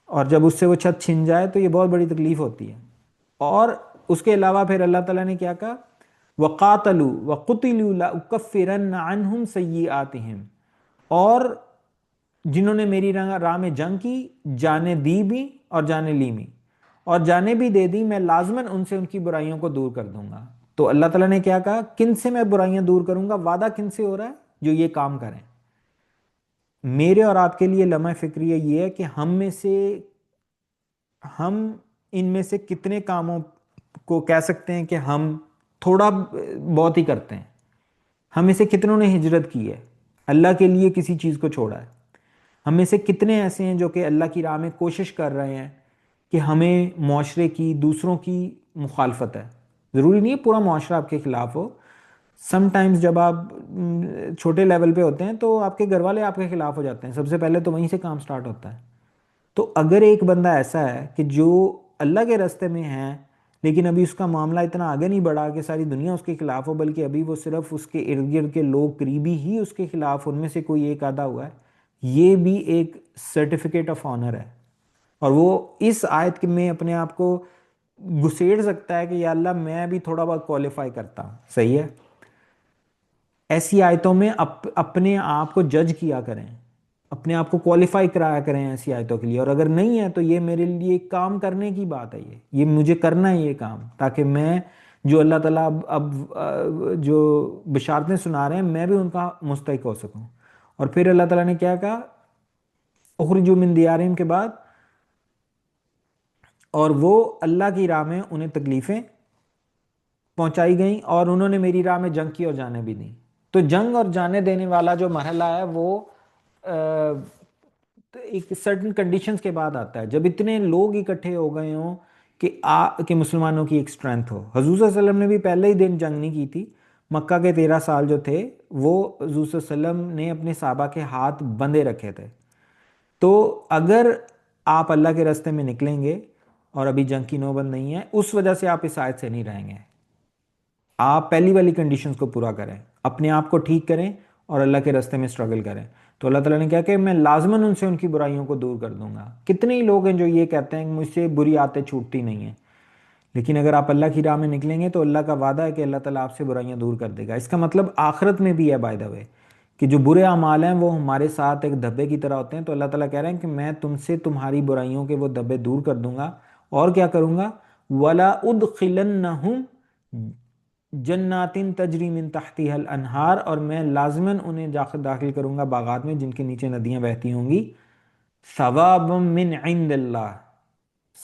اور جب اس سے وہ چھت چھن جائے تو یہ بہت بڑی تکلیف ہوتی ہے۔ اور اس کے علاوہ پھر اللہ تعالیٰ نے کیا کہا؟ وَقَاتَلُوا وَقُتِلُوا لَأُكَفِّرَنَّ عَنْهُمْ سَيِّئَاتِهِمْ، اور جنہوں نے میری راہ میں جنگ کی، جانیں دی بھی اور جانیں لی بھی، اور جانیں بھی دے دی، میں لازماً ان سے ان کی برائیوں کو دور کر دوں گا۔ تو اللہ تعالیٰ نے کیا کہا؟ کن سے میں برائیاں دور کروں گا؟ وعدہ کن سے ہو رہا ہے؟ جو یہ کام کریں۔ میرے اور آپ کے لیے لمحہ فکریہ یہ ہے کہ ہم ان میں سے کتنے کاموں کو کہہ سکتے ہیں کہ ہم تھوڑا بہت ہی کرتے ہیں؟ ہم میں سے کتنوں نے ہجرت کی ہے، اللہ کے لیے کسی چیز کو چھوڑا ہے؟ ہم میں سے کتنے ایسے ہیں جو کہ اللہ کی راہ میں کوشش کر رہے ہیں کہ ہمیں معاشرے کی، دوسروں کی مخالفت ہے؟ ضروری نہیں ہے پورا معاشرہ آپ کے خلاف ہو، سم ٹائمز جب آپ چھوٹے لیول پہ ہوتے ہیں تو آپ کے گھر والے آپ کے خلاف ہو جاتے ہیں، سب سے پہلے تو وہیں سے کام سٹارٹ ہوتا ہے۔ تو اگر ایک بندہ ایسا ہے کہ جو اللہ کے راستے میں ہیں، لیکن ابھی اس کا معاملہ اتنا آگے نہیں بڑھا کہ ساری دنیا اس کے خلاف ہو، بلکہ ابھی وہ صرف اس کے ارد گرد کے لوگ قریبی ہی اس کے خلاف، ان میں سے کوئی ایک آدھا ہوا ہے، یہ بھی ایک سرٹیفکیٹ آف آنر ہے۔ اور وہ اس آیت میں اپنے آپ کو گسیڑ سکتا ہے کہ یا اللہ میں بھی تھوڑا بہت کوالیفائی کرتا ہوں، صحیح ہے۔ ایسی آیتوں میں اپنے آپ کو جج کیا کریں، اپنے آپ کو کوالیفائی کرایا کریں ایسی آیتوں کے لیے، اور اگر نہیں ہے تو یہ میرے لیے ایک کام کرنے کی بات ہے، یہ مجھے کرنا ہے یہ کام، تاکہ میں جو اللہ تعالیٰ جو بشارتیں سنا رہے ہیں میں بھی ان کا مستحق ہو سکوں۔ اور پھر اللہ تعالیٰ نے کیا کہا، اخرجوا من دیارہم کے بعد، اور وہ اللہ کی راہ میں انہیں تکلیفیں پہنچائی گئیں اور انہوں نے میری راہ میں جنگ کی اور جانیں بھی دیں۔ تو جنگ اور جانے دینے والا جو مرحلہ ہے وہ ایک سرٹن کنڈیشنز کے بعد آتا ہے، جب اتنے لوگ اکٹھے ہو گئے ہوں کہ مسلمانوں کی ایک سٹرینتھ ہو۔ حضور صلی اللہ علیہ وسلم نے بھی پہلے ہی دن جنگ نہیں کی تھی، مکہ کے 13 سال جو تھے وہ حضور صلی اللہ علیہ وسلم نے اپنے صحابہ کے ہاتھ بندھے رکھے تھے۔ تو اگر آپ اللہ کے راستے میں نکلیں گے اور ابھی جنگ کی نوبت نہیں ہے، اس وجہ سے آپ اس آیت سے نہیں رہیں گے۔ آپ پہلی والی کنڈیشنز کو پورا کریں، اپنے آپ کو ٹھیک کریں اور اللہ کے راستے میں سٹرگل کریں، تو اللہ تعالیٰ نے کہا کہ میں لازماً ان سے ان کی برائیوں کو دور کر دوں گا۔ کتنے ہی لوگ ہیں جو یہ کہتے ہیں کہ مجھ سے بری عادتیں چھوٹتی نہیں ہیں، لیکن اگر آپ اللہ کی راہ میں نکلیں گے تو اللہ کا وعدہ ہے کہ اللہ تعالیٰ آپ سے برائیاں دور کر دے گا۔ اس کا مطلب آخرت میں بھی ہے بائی دا وے، کہ جو برے اعمال ہیں وہ ہمارے ساتھ ایک دھبے کی طرح ہوتے ہیں، تو اللہ تعالیٰ کہہ رہے ہیں کہ میں تم سے تمہاری برائیوں کے وہ دھبے دور کر دوں گا، اور کیا کروں گا، وَلَا أُدْخِلَنَّهُمْ جناتٍ تجری من تحتها الانہار، اور میں لازماً انہیں داخل کروں گا باغات میں جن کے نیچے ندیاں بہتی ہوں گی، ثوابا من عند اللہ،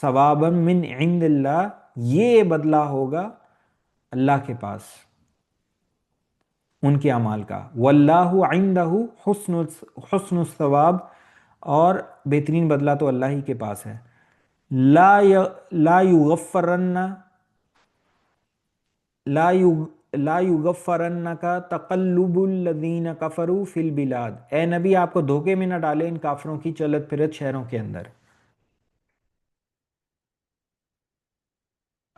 ثوابا من عند اللہ، یہ بدلہ ہوگا اللہ کے پاس ان کے اعمال کا، واللہ عندہ حسن الثواب، اور بہترین بدلہ تو اللہ ہی کے پاس ہے۔ لا یغفرن لا یغ- لا یغفرنک تقلب الذین کفروا فی البلاد، اے نبی آپ کو دھوکے میں نہ ڈالے ان کافروں کی چلت پھرت شہروں کے اندر۔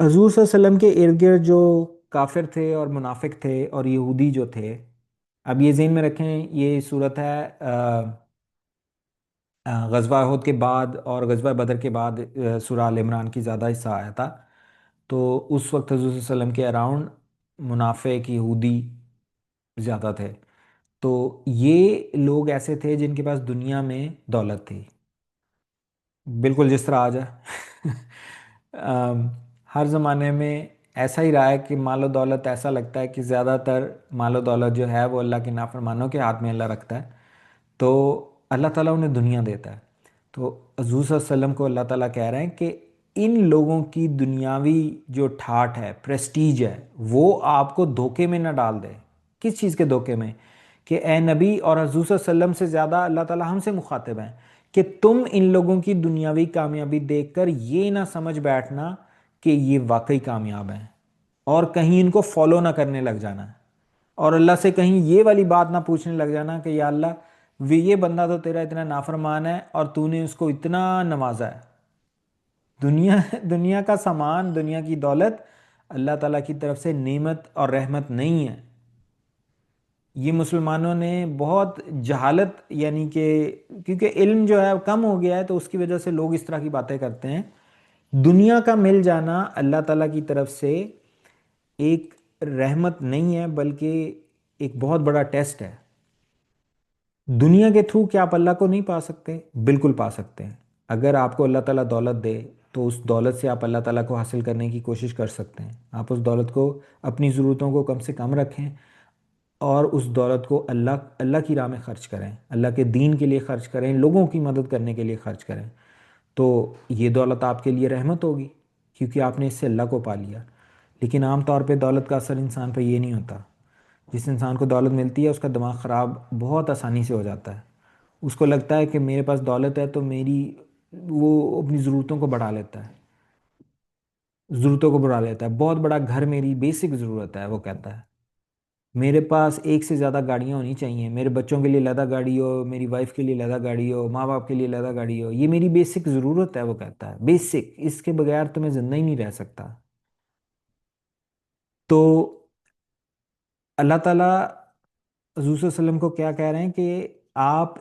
حضور صلی اللہ علیہ وسلم کے ارد گرد جو کافر تھے اور منافق تھے اور یہودی جو تھے، اب یہ ذہن میں رکھیں یہ صورت ہے غزوہ احد کے بعد اور غزوہ بدر کے بعد سورہ آل عمران کی زیادہ حصہ آیا تھا، تو اس وقت حضور صلی اللہ علیہ وسلم کے اراؤنڈ منافق یہودی زیادہ تھے۔ تو یہ لوگ ایسے تھے جن کے پاس دنیا میں دولت تھی، بالکل جس طرح آج ہے۔ ہر زمانے میں ایسا ہی رہا ہے کہ مال و دولت ایسا لگتا ہے کہ زیادہ تر مال و دولت جو ہے وہ اللہ کے نافرمانوں کے ہاتھ میں اللہ رکھتا ہے، تو اللہ تعالیٰ انہیں دنیا دیتا ہے۔ تو حضور صلی اللہ علیہ وسلم کو اللہ تعالیٰ کہہ رہے ہیں کہ ان لوگوں کی دنیاوی جو ٹھاٹھ ہے، پریسٹیج ہے، وہ آپ کو دھوکے میں نہ ڈال دے۔ کس چیز کے دھوکے میں؟ کہ اے نبی اور حضور صلی اللہ علیہ وسلم سے زیادہ اللہ تعالیٰ ہم سے مخاطب ہیں کہ تم ان لوگوں کی دنیاوی کامیابی دیکھ کر یہ نہ سمجھ بیٹھنا کہ یہ واقعی کامیاب ہیں، اور کہیں ان کو فالو نہ کرنے لگ جانا، اور اللہ سے کہیں یہ والی بات نہ پوچھنے لگ جانا کہ یا اللہ یہ بندہ تو تیرا اتنا نافرمان ہے اور تو نے اس کو اتنا نوازا ہے۔ دنیا دنیا کا سامان، دنیا کی دولت اللہ تعالیٰ کی طرف سے نعمت اور رحمت نہیں ہے۔ یہ مسلمانوں نے بہت جہالت، یعنی کہ کیونکہ علم جو ہے کم ہو گیا ہے تو اس کی وجہ سے لوگ اس طرح کی باتیں کرتے ہیں۔ دنیا کا مل جانا اللہ تعالیٰ کی طرف سے ایک رحمت نہیں ہے، بلکہ ایک بہت بڑا ٹیسٹ ہے۔ دنیا کے تھرو کیا آپ اللہ کو نہیں پا سکتے؟ بالکل پا سکتے ہیں۔ اگر آپ کو اللہ تعالیٰ دولت دے تو اس دولت سے آپ اللہ تعالیٰ کو حاصل کرنے کی کوشش کر سکتے ہیں۔ آپ اس دولت کو اپنی ضرورتوں کو کم سے کم رکھیں، اور اس دولت کو اللہ کی راہ میں خرچ کریں، اللہ کے دین کے لیے خرچ کریں، لوگوں کی مدد کرنے کے لیے خرچ کریں، تو یہ دولت آپ کے لیے رحمت ہوگی، کیونکہ آپ نے اس سے اللہ کو پا لیا۔ لیکن عام طور پہ دولت کا اثر انسان پہ یہ نہیں ہوتا۔ جس انسان کو دولت ملتی ہے اس کا دماغ خراب بہت آسانی سے ہو جاتا ہے۔ اس کو لگتا ہے کہ میرے پاس دولت ہے تو وہ اپنی ضرورتوں کو بڑھا لیتا ہے، ضرورتوں کو بڑھا لیتا ہے، بہت بڑا گھر میری بیسک ضرورت ہے وہ کہتا ہے، میرے پاس ایک سے زیادہ گاڑیاں ہونی چاہیے، میرے بچوں کے لیے علیحدہ گاڑی ہو، میری وائف کے لیے علیحدہ گاڑی ہو، ماں باپ کے لیے علیحدہ گاڑی ہو، یہ میری بیسک ضرورت ہے، وہ کہتا ہے بیسک، اس کے بغیر تو میں زندہ ہی نہیں رہ سکتا۔ تو اللہ تعالیٰ حضور صلی اللہ علیہ وسلم کو کیا کہہ رہے ہیں کہ آپ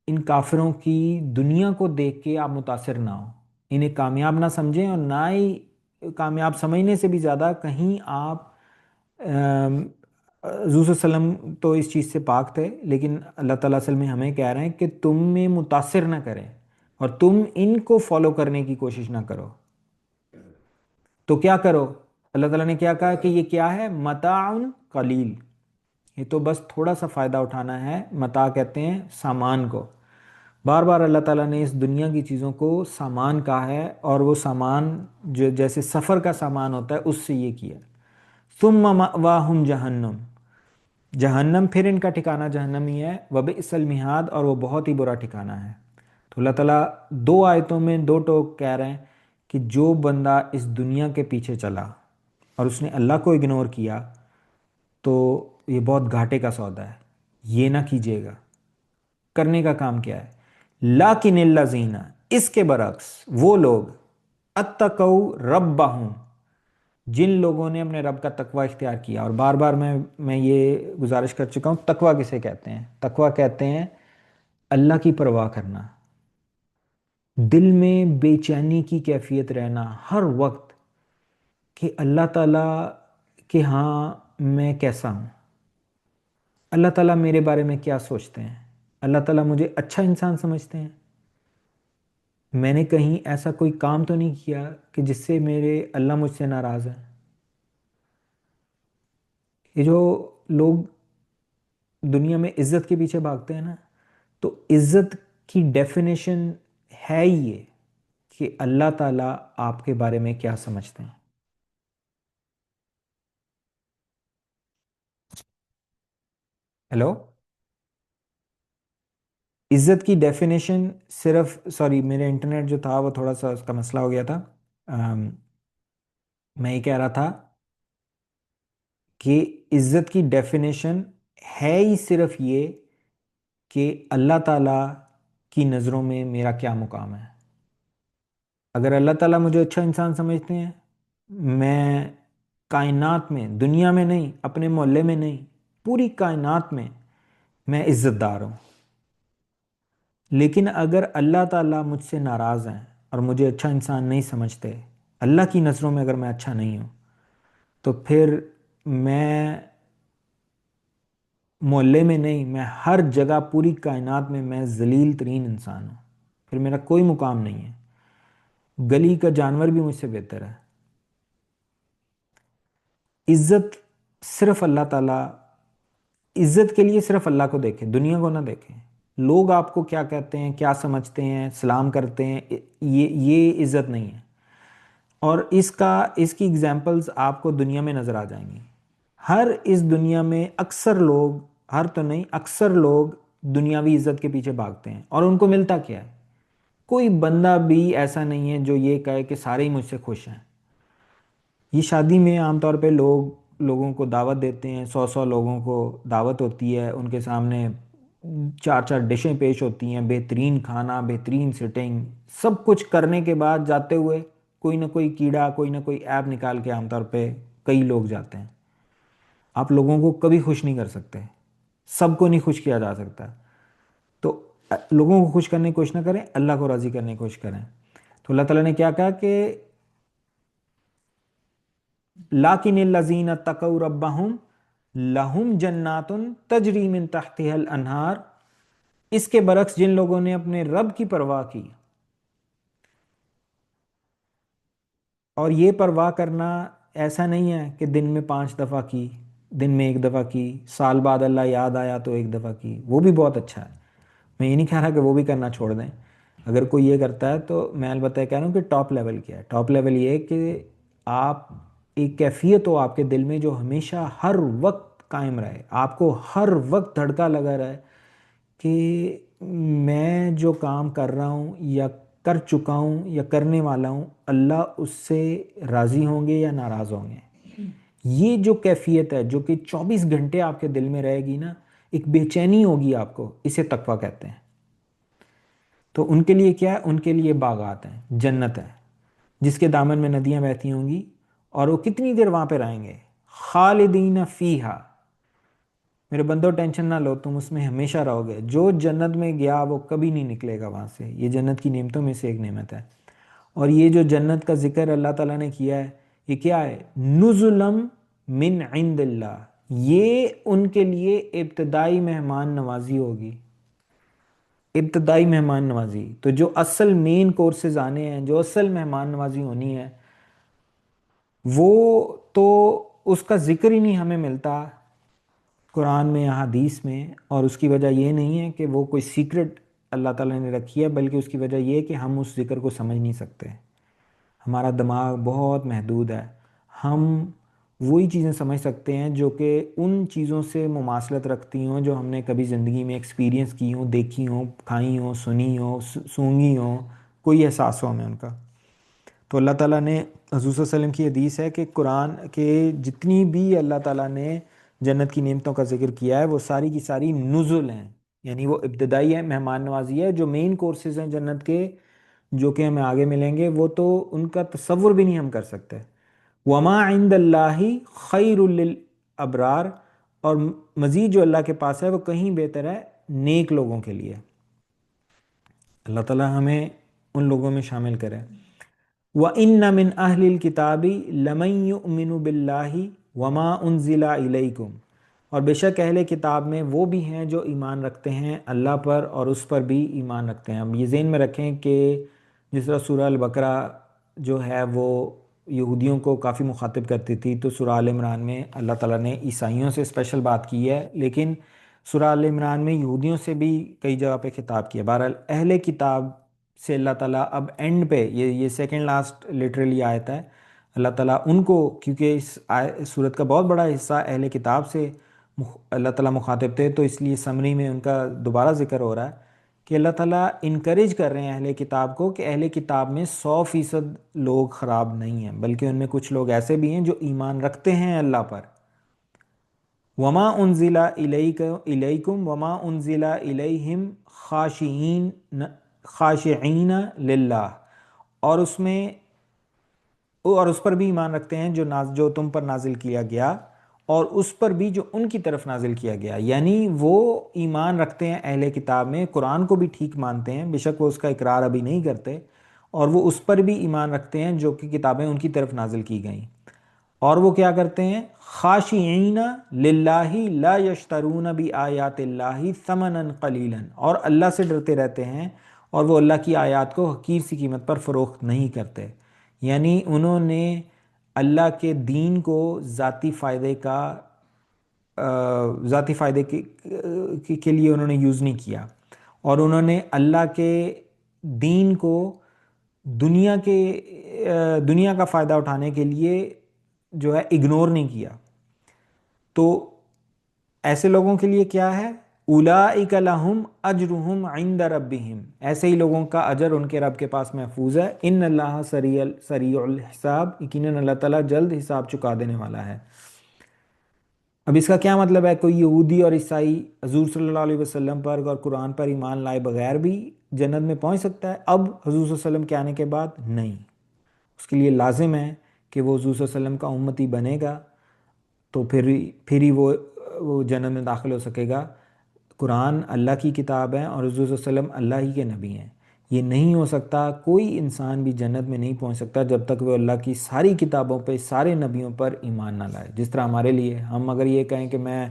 ان کافروں کی دنیا کو دیکھ کے آپ متاثر نہ ہو، انہیں کامیاب نہ سمجھیں، اور نہ ہی کامیاب سمجھنے سے بھی زیادہ کہیں آپ حضور صلی اللہ علیہ وسلم تو اس چیز سے پاک تھے، لیکن اللہ تعالیٰ اصل میں ہمیں کہہ رہے ہیں کہ تم میں متاثر نہ کریں اور تم ان کو فالو کرنے کی کوشش نہ کرو۔ تو کیا کرو؟ اللہ تعالیٰ نے کیا کہا کہ یہ کیا ہے؟ متاع قلیل، یہ تو بس تھوڑا سا فائدہ اٹھانا ہے۔ متاع کہتے ہیں سامان کو، بار بار اللہ تعالیٰ نے اس دنیا کی چیزوں کو سامان کہا ہے، اور وہ سامان جو جیسے سفر کا سامان ہوتا ہے اس سے یہ کیا۔ ثم مأواہم جہنم، جہنم پھر ان کا ٹھکانہ جہنم ہی ہے، وبئس المہاد، اور وہ بہت ہی برا ٹھکانہ ہے۔ تو اللہ تعالیٰ دو آیتوں میں دو ٹوک کہہ رہے ہیں کہ جو بندہ اس دنیا کے پیچھے چلا اور اس نے اللہ کو اگنور کیا تو یہ بہت گھاٹے کا سودا ہے، یہ نہ کیجیے گا۔ کرنے کا کام کیا ہے؟ لیکن الذین، اس کے برعکس وہ لوگ، اتقوا ربہم، جن لوگوں نے اپنے رب کا تقوی اختیار کیا۔ اور بار بار میں یہ گزارش کر چکا ہوں، تقوی کسے کہتے ہیں؟ تقوی کہتے ہیں اللہ کی پرواہ کرنا، دل میں بے چینی کی کیفیت رہنا ہر وقت کہ اللہ تعالیٰ کہ ہاں میں کیسا ہوں، اللہ تعالیٰ میرے بارے میں کیا سوچتے ہیں، اللہ تعالیٰ مجھے اچھا انسان سمجھتے ہیں، میں نے کہیں ایسا کوئی کام تو نہیں کیا کہ جس سے میرے اللہ مجھ سے ناراض ہے۔ یہ جو لوگ دنیا میں عزت کے پیچھے بھاگتے ہیں نا، تو عزت کی ڈیفینیشن ہے ہی یہ کہ اللہ تعالیٰ آپ کے بارے میں کیا سمجھتے ہیں۔ ہیلو، عزت کی ڈیفینیشن صرف، سوری میرے انٹرنیٹ جو تھا وہ تھوڑا سا اس کا مسئلہ ہو گیا تھا، میں یہ کہہ رہا تھا کہ عزت کی ڈیفینیشن ہے ہی صرف یہ کہ اللہ تعالیٰ کی نظروں میں میرا کیا مقام ہے۔ اگر اللہ تعالیٰ مجھے اچھا انسان سمجھتے ہیں، میں کائنات میں، دنیا میں نہیں، اپنے محلے میں نہیں، پوری کائنات میں عزت دار ہوں۔ لیکن اگر اللہ تعالیٰ مجھ سے ناراض ہیں اور مجھے اچھا انسان نہیں سمجھتے، اللہ کی نظروں میں اگر میں اچھا نہیں ہوں، تو پھر میں محلے میں نہیں، میں ہر جگہ پوری کائنات میں ذلیل ترین انسان ہوں، پھر میرا کوئی مقام نہیں ہے، گلی کا جانور بھی مجھ سے بہتر ہے۔ عزت صرف اللہ تعالیٰ، عزت کے لیے صرف اللہ کو دیکھیں، دنیا کو نہ دیکھیں۔ لوگ آپ کو کیا کہتے ہیں، کیا سمجھتے ہیں، سلام کرتے ہیں، یہ عزت نہیں ہے۔ اور اس کی ایگزامپلز آپ کو دنیا میں نظر آ جائیں گی۔ ہر اس دنیا میں اکثر لوگ، ہر تو نہیں، اکثر لوگ دنیاوی عزت کے پیچھے بھاگتے ہیں، اور ان کو ملتا کیا ہے؟ کوئی بندہ بھی ایسا نہیں ہے جو یہ کہے کہ سارے ہی مجھ سے خوش ہیں۔ یہ شادی میں عام طور پہ لوگوں کو دعوت دیتے ہیں، 100 لوگوں کو دعوت ہوتی ہے، ان کے سامنے 4 ڈشیں پیش ہوتی ہیں، بہترین کھانا، بہترین سٹنگ، سب کچھ کرنے کے بعد جاتے ہوئے کوئی نہ کوئی کیڑا، کوئی نہ کوئی عیب نکال کے عام طور پہ کئی لوگ جاتے ہیں۔ آپ لوگوں کو کبھی خوش نہیں کر سکتے، سب کو نہیں خوش کیا جا سکتا۔ تو لوگوں کو خوش کرنے کی کوشش نہ کریں، اللہ کو راضی کرنے کی کوشش کریں۔ تو اللہ تعالیٰ نے کیا کہا کہ لیکن الذین اتقوا ربہم لہم جنات تجری من تحتها الانہار، اس کے برعکس جن لوگوں نے اپنے رب کی پرواہ کی، اور یہ پرواہ کرنا ایسا نہیں ہے کہ دن میں 5 دفعہ کی، دن میں 1 دفعہ کی، سال بعد اللہ یاد آیا تو 1 دفعہ کی، وہ بھی بہت اچھا ہے، میں یہ نہیں کہہ رہا کہ وہ بھی کرنا چھوڑ دیں۔ اگر کوئی یہ کرتا ہے تو میں البتہ کہہ رہا ہوں کہ ٹاپ لیول کیا ہے۔ ٹاپ لیول یہ ہے کہ آپ ایک کیفیت ہو آپ کے دل میں جو ہمیشہ ہر وقت قائم رہے، آپ کو ہر وقت دھڑکا لگا رہے کہ میں جو کام کر رہا ہوں یا کر چکا ہوں یا کرنے والا ہوں، اللہ اس سے راضی ہوں گے یا ناراض ہوں گے۔ یہ جو کیفیت ہے جو کہ 24 گھنٹے آپ کے دل میں رہے گی نا، ایک بے چینی ہوگی آپ کو، اسے تقویٰ کہتے ہیں۔ تو ان کے لیے کیا ہے؟ ان کے لیے باغات ہیں، جنت ہے جس کے دامن میں ندیاں بہتی ہوں گی، اور وہ کتنی دیر وہاں پہ رہیں گے؟ خالدین فیہا، میرے بندو ٹینشن نہ لو، تم اس میں ہمیشہ رہو گے۔ جو جنت میں گیا وہ کبھی نہیں نکلے گا وہاں سے، یہ جنت کی نعمتوں میں سے ایک نعمت ہے۔ اور یہ جو جنت کا ذکر اللہ تعالیٰ نے کیا ہے، یہ کیا ہے؟ نزلم من عند اللہ، یہ ان کے لیے ابتدائی مہمان نوازی ہوگی، ابتدائی مہمان نوازی۔ تو جو اصل مین کورسز آنے ہیں، جو اصل مہمان نوازی ہونی ہے، وہ تو اس کا ذکر ہی نہیں ہمیں ملتا قرآن میں یا حدیث میں۔ اور اس کی وجہ یہ نہیں ہے کہ وہ کوئی سیکرٹ اللہ تعالیٰ نے رکھی ہے، بلکہ اس کی وجہ یہ ہے کہ ہم اس ذکر کو سمجھ نہیں سکتے، ہمارا دماغ بہت محدود ہے۔ ہم وہی چیزیں سمجھ سکتے ہیں جو کہ ان چیزوں سے مماثلت رکھتی ہوں جو ہم نے کبھی زندگی میں ایکسپیرینس کی ہوں، دیکھی ہوں، کھائی ہوں، سنی ہوں، سونگی ہوں، کوئی احساس ہو ہمیں ان کا۔ تو اللہ تعالیٰ نے، حضور صلی اللہ علیہ وسلم کی حدیث ہے کہ قرآن کے جتنی بھی اللہ تعالیٰ نے جنت کی نعمتوں کا ذکر کیا ہے وہ ساری کی ساری نزل ہیں، یعنی وہ ابتدائی ہے، مہمان نوازی ہے۔ جو مین کورسز ہیں جنت کے جو کہ ہمیں آگے ملیں گے، وہ تو ان کا تصور بھی نہیں ہم کر سکتے۔ وما عند اللہ خیر للابرار، اور مزید جو اللہ کے پاس ہے وہ کہیں بہتر ہے نیک لوگوں کے لیے۔ اللہ تعالیٰ ہمیں ان لوگوں میں شامل کرے۔ وَإِنَّ مِنْ أَهْلِ الْكِتَابِ لَمَن يُؤْمِنُ بِاللَّهِ وَمَا أُنزِلَ إِلَيْكُمْ، اور بے شک اہل کتاب میں وہ بھی ہیں جو ایمان رکھتے ہیں اللہ پر اور اس پر بھی ایمان رکھتے ہیں۔ اب یہ ذہن میں رکھیں کہ جس طرح سورہ البقرہ جو ہے وہ یہودیوں کو کافی مخاطب کرتی تھی، تو سورہ آل عمران میں اللہ تعالیٰ نے عیسائیوں سے اسپیشل بات کی ہے، لیکن سورہ آل عمران میں یہودیوں سے بھی کئی جگہ پہ خطاب کیا۔ بہرحال اہل کتاب سے اللہ تعالیٰ اب اینڈ پہ، یہ سیکنڈ لاسٹ لٹرلی آیت ہے، اللہ تعالیٰ ان کو، کیونکہ اس صورت کا بہت بڑا حصہ اہل کتاب سے اللہ تعالیٰ مخاطب تھے، تو اس لیے سمری میں ان کا دوبارہ ذکر ہو رہا ہے کہ اللہ تعالیٰ انکریج کر رہے ہیں اہل کتاب کو کہ اہل کتاب میں 100% لوگ خراب نہیں ہیں، بلکہ ان میں کچھ لوگ ایسے بھی ہیں جو ایمان رکھتے ہیں اللہ پر۔ وما انزل الیکم وما انزل الیہم خاشعین للہ، اور اس پر بھی ایمان رکھتے ہیں جو تم پر نازل کیا گیا، اور اس پر بھی جو ان کی طرف نازل کیا گیا، یعنی وہ ایمان رکھتے ہیں اہل کتاب میں، قرآن کو بھی ٹھیک مانتے ہیں، بے شک وہ اس کا اقرار ابھی نہیں کرتے، اور وہ اس پر بھی ایمان رکھتے ہیں جو کہ کتابیں ان کی طرف نازل کی گئیں، اور وہ کیا کرتے ہیں؟ خاشعین للہ لا یشترون بآیات اللہ ثمنا قلیلا، اور اللہ سے ڈرتے رہتے ہیں اور وہ اللہ کی آیات کو حقیر سی قیمت پر فروخت نہیں کرتے، یعنی انہوں نے اللہ کے دین کو ذاتی فائدے کے لیے انہوں نے یوز نہیں کیا، اور انہوں نے اللہ کے دین کو دنیا کا فائدہ اٹھانے کے لیے جو ہے اگنور نہیں کیا۔ تو ایسے لوگوں کے لیے کیا ہے؟ اولئک لہم اجرہم عند ربہم، ایسے ہی لوگوں کا اجر ان کے رب کے پاس محفوظ ہے۔ ان اللہ سریع الحساب، یقیناً اللہ تعالیٰ جلد حساب چکا دینے والا ہے۔ اب اس کا کیا مطلب ہے؟ کوئی یہودی اور عیسائی حضور صلی اللہ علیہ وسلم پر اور قرآن پر ایمان لائے بغیر بھی جنت میں پہنچ سکتا ہے اب حضور صلی اللہ علیہ وسلم کے آنے کے بعد؟ نہیں، اس کے لیے لازم ہے کہ وہ حضور صلی اللہ علیہ وسلم کا امتی بنے گا، تو پھر ہی وہ جنت میں داخل ہو سکے گا۔ قرآن اللہ کی کتاب ہے اور حضور صلی اللہ علیہ وسلم اللہ ہی کے نبی ہیں، یہ نہیں ہو سکتا، کوئی انسان بھی جنت میں نہیں پہنچ سکتا جب تک وہ اللہ کی ساری کتابوں پہ، سارے نبیوں پر ایمان نہ لائے۔ جس طرح ہمارے لیے ہم اگر یہ کہیں کہ میں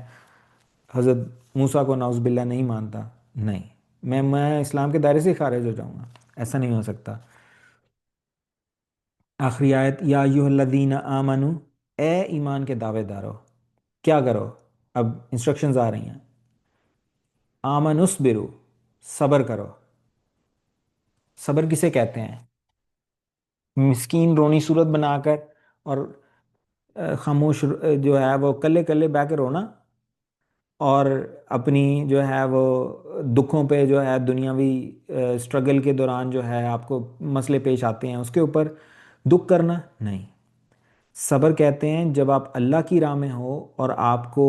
حضرت موسیٰ کو نعوذ باللہ نہیں مانتا، نہیں، میں اسلام کے دائرے سے خارج ہو جاؤں گا، ایسا نہیں ہو سکتا۔ آخری آیت، یا ایھا الذین آمنو، اے ایمان کے دعوے دارو، کیا کرو؟ اب انسٹرکشنز آ رہی ہیں۔ آمنوا اصبروا، صبر کرو۔ صبر کسے کہتے ہیں؟ مسکین رونی صورت بنا کر اور خاموش جو ہے وہ کلے کلے بہ کے رونا، اور اپنی جو ہے وہ دکھوں پہ جو ہے دنیاوی سٹرگل کے دوران جو ہے آپ کو مسئلے پیش آتے ہیں اس کے اوپر دکھ کرنا، نہیں۔ صبر کہتے ہیں جب آپ اللہ کی راہ میں ہو اور آپ کو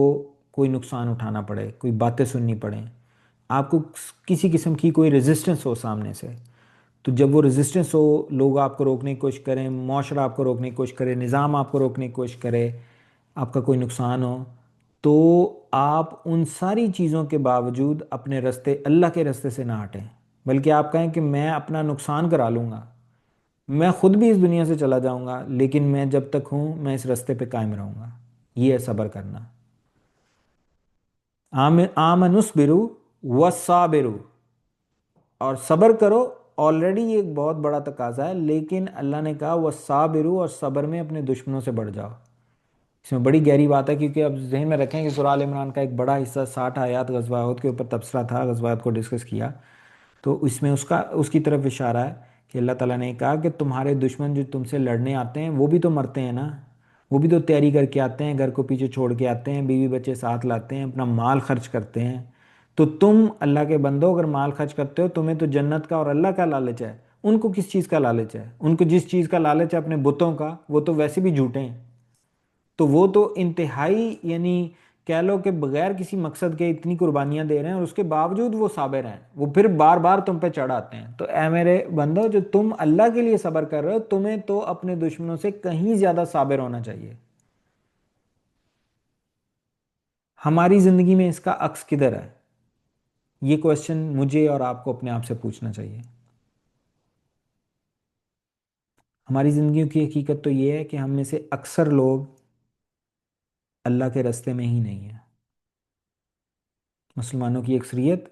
کوئی نقصان اٹھانا پڑے، کوئی باتیں سننی پڑیں، آپ کو کسی قسم کی کوئی ریزسٹنس ہو سامنے سے، تو جب وہ ریزسٹنس ہو، لوگ آپ کو روکنے کی کوشش کریں، معاشرہ آپ کو روکنے کی کوشش کرے، نظام آپ کو روکنے کی کوشش کرے، آپ کا کوئی نقصان ہو، تو آپ ان ساری چیزوں کے باوجود اپنے رستے، اللہ کے رستے سے نہ ہٹیں، بلکہ آپ کہیں کہ میں اپنا نقصان کرا لوں گا، میں خود بھی اس دنیا سے چلا جاؤں گا، لیکن میں جب تک ہوں میں اس رستے پہ قائم رہوں گا۔ یہ ہے صبر کرنا۔ آمن برو وصابرو، اور صبر کرو، آلریڈی یہ ایک بہت بڑا تقاضا ہے، لیکن اللہ نے کہا وصابرو، اور صبر میں اپنے دشمنوں سے بڑھ جاؤ۔ اس میں بڑی گہری بات ہے، کیونکہ اب ذہن میں رکھیں کہ سورہ آل عمران کا ایک بڑا حصہ 60 آیات غزوہ احد کے اوپر تبصرہ تھا، غزوہ احد کو ڈسکس کیا، تو اس میں اس کی طرف اشارہ ہے کہ اللہ تعالیٰ نے کہا کہ تمہارے دشمن جو تم سے لڑنے آتے ہیں وہ بھی تو مرتے ہیں نا، وہ بھی تو تیاری کر کے آتے ہیں، گھر کو پیچھے چھوڑ کے آتے ہیں، بیوی بچے ساتھ لاتے ہیں، اپنا مال خرچ کرتے ہیں۔ تو تم اللہ کے بندو اگر مال خرچ کرتے ہو، تمہیں تو جنت کا اور اللہ کا لالچ ہے، ان کو کس چیز کا لالچ ہے؟ ان کو جس چیز کا لالچ ہے اپنے بتوں کا، وہ تو ویسے بھی جھوٹے ہیں، تو وہ تو انتہائی یعنی کہہ لو کہ بغیر کسی مقصد کے اتنی قربانیاں دے رہے ہیں، اور اس کے باوجود وہ صابر ہیں، وہ پھر بار بار تم پہ چڑھ آتے ہیں۔ تو اے میرے بندو، جو تم اللہ کے لیے صبر کر رہے ہو، تمہیں تو اپنے دشمنوں سے کہیں زیادہ صابر ہونا چاہیے۔ ہماری زندگی میں اس کا عکس کدھر ہے؟ یہ کوشچن مجھے اور آپ کو اپنے آپ سے پوچھنا چاہیے۔ ہماری زندگیوں کی حقیقت تو یہ ہے کہ ہم میں سے اکثر لوگ اللہ کے راستے میں ہی نہیں ہیں۔ مسلمانوں کی اکثریت،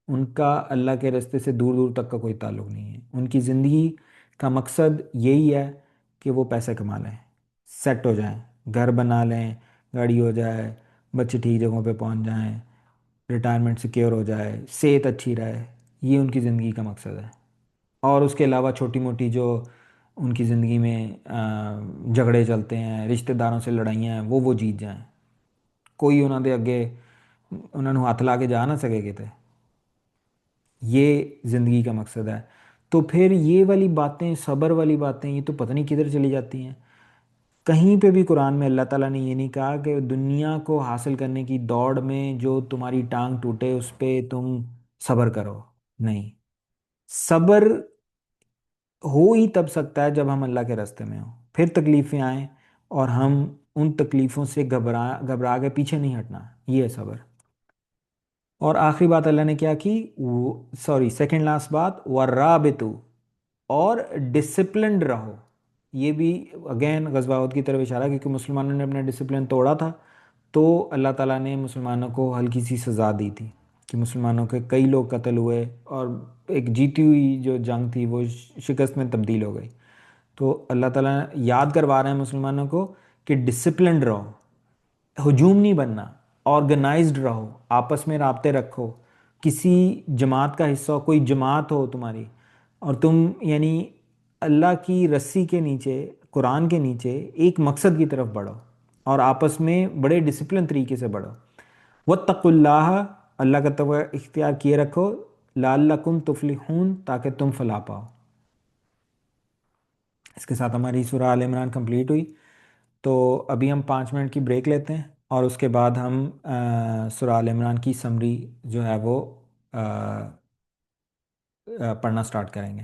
ان کا اللہ کے راستے سے دور دور تک کا کوئی تعلق نہیں ہے۔ ان کی زندگی کا مقصد یہی ہے کہ وہ پیسے کما لیں، سیٹ ہو جائیں، گھر بنا لیں، گاڑی ہو جائے، بچے ٹھیک جگہوں پہ پہنچ جائیں، ریٹائرمنٹ سیکیور ہو جائے، صحت اچھی رہے۔ یہ ان کی زندگی کا مقصد ہے۔ اور اس کے علاوہ چھوٹی موٹی جو ان کی زندگی میں جھگڑے چلتے ہیں، رشتہ داروں سے لڑائیاں ہیں، وہ جیت جائیں، کوئی انہوں دے اگے انہوں نے ہاتھ لا کے جا نہ سکے کتے۔ یہ زندگی کا مقصد ہے۔ تو پھر یہ والی باتیں، صبر والی باتیں، یہ تو پتہ نہیں کدھر چلی جاتی ہیں۔ کہیں پہ بھی قرآن میں اللہ تعالیٰ نے یہ نہیں کہا کہ دنیا کو حاصل کرنے کی دوڑ میں جو تمہاری ٹانگ ٹوٹے اس پہ تم صبر کرو، نہیں۔ صبر ہو ہی تب سکتا ہے جب ہم اللہ کے راستے میں ہوں، پھر تکلیفیں آئیں اور ہم ان تکلیفوں سے گھبرا گھبرا کے پیچھے نہیں ہٹنا، یہ ہے صبر۔ اور آخری بات اللہ نے کیا کی، سوری سیکنڈ لاسٹ بات، ورابطو، اور ڈسپلنڈ رہو۔ یہ بھی اگین غزوہ احد کی طرف اشارہ ہے، کیونکہ مسلمانوں نے اپنا ڈسپلن توڑا تھا، تو اللہ تعالیٰ نے مسلمانوں کو ہلکی سی سزا دی تھی کہ مسلمانوں کے کئی لوگ قتل ہوئے، اور ایک جیتی ہوئی جو جنگ تھی وہ شکست میں تبدیل ہو گئی۔ تو اللہ تعالیٰ یاد کروا رہے ہیں مسلمانوں کو کہ ڈسپلنڈ رہو، ہجوم نہیں بننا، آرگنائزڈ رہو، آپس میں رابطے رکھو، کسی جماعت کا حصہ ہو، کوئی جماعت ہو تمہاری، اور تم یعنی اللہ کی رسی کے نیچے، قرآن کے نیچے ایک مقصد کی طرف بڑھو، اور آپس میں بڑے ڈسپلن طریقے سے بڑھو۔ واتقوا اللہ، اللہ کا تقوی اختیار کیے رکھو، لعلکم تفلحون، تاکہ تم فلاح پاؤ۔ اس کے ساتھ ہماری سورہ آل عمران کمپلیٹ ہوئی۔ تو ابھی ہم 5 منٹ کی بریک لیتے ہیں، اور اس کے بعد ہم سورہ آل عمران کی سمری جو ہے وہ پڑھنا سٹارٹ کریں گے۔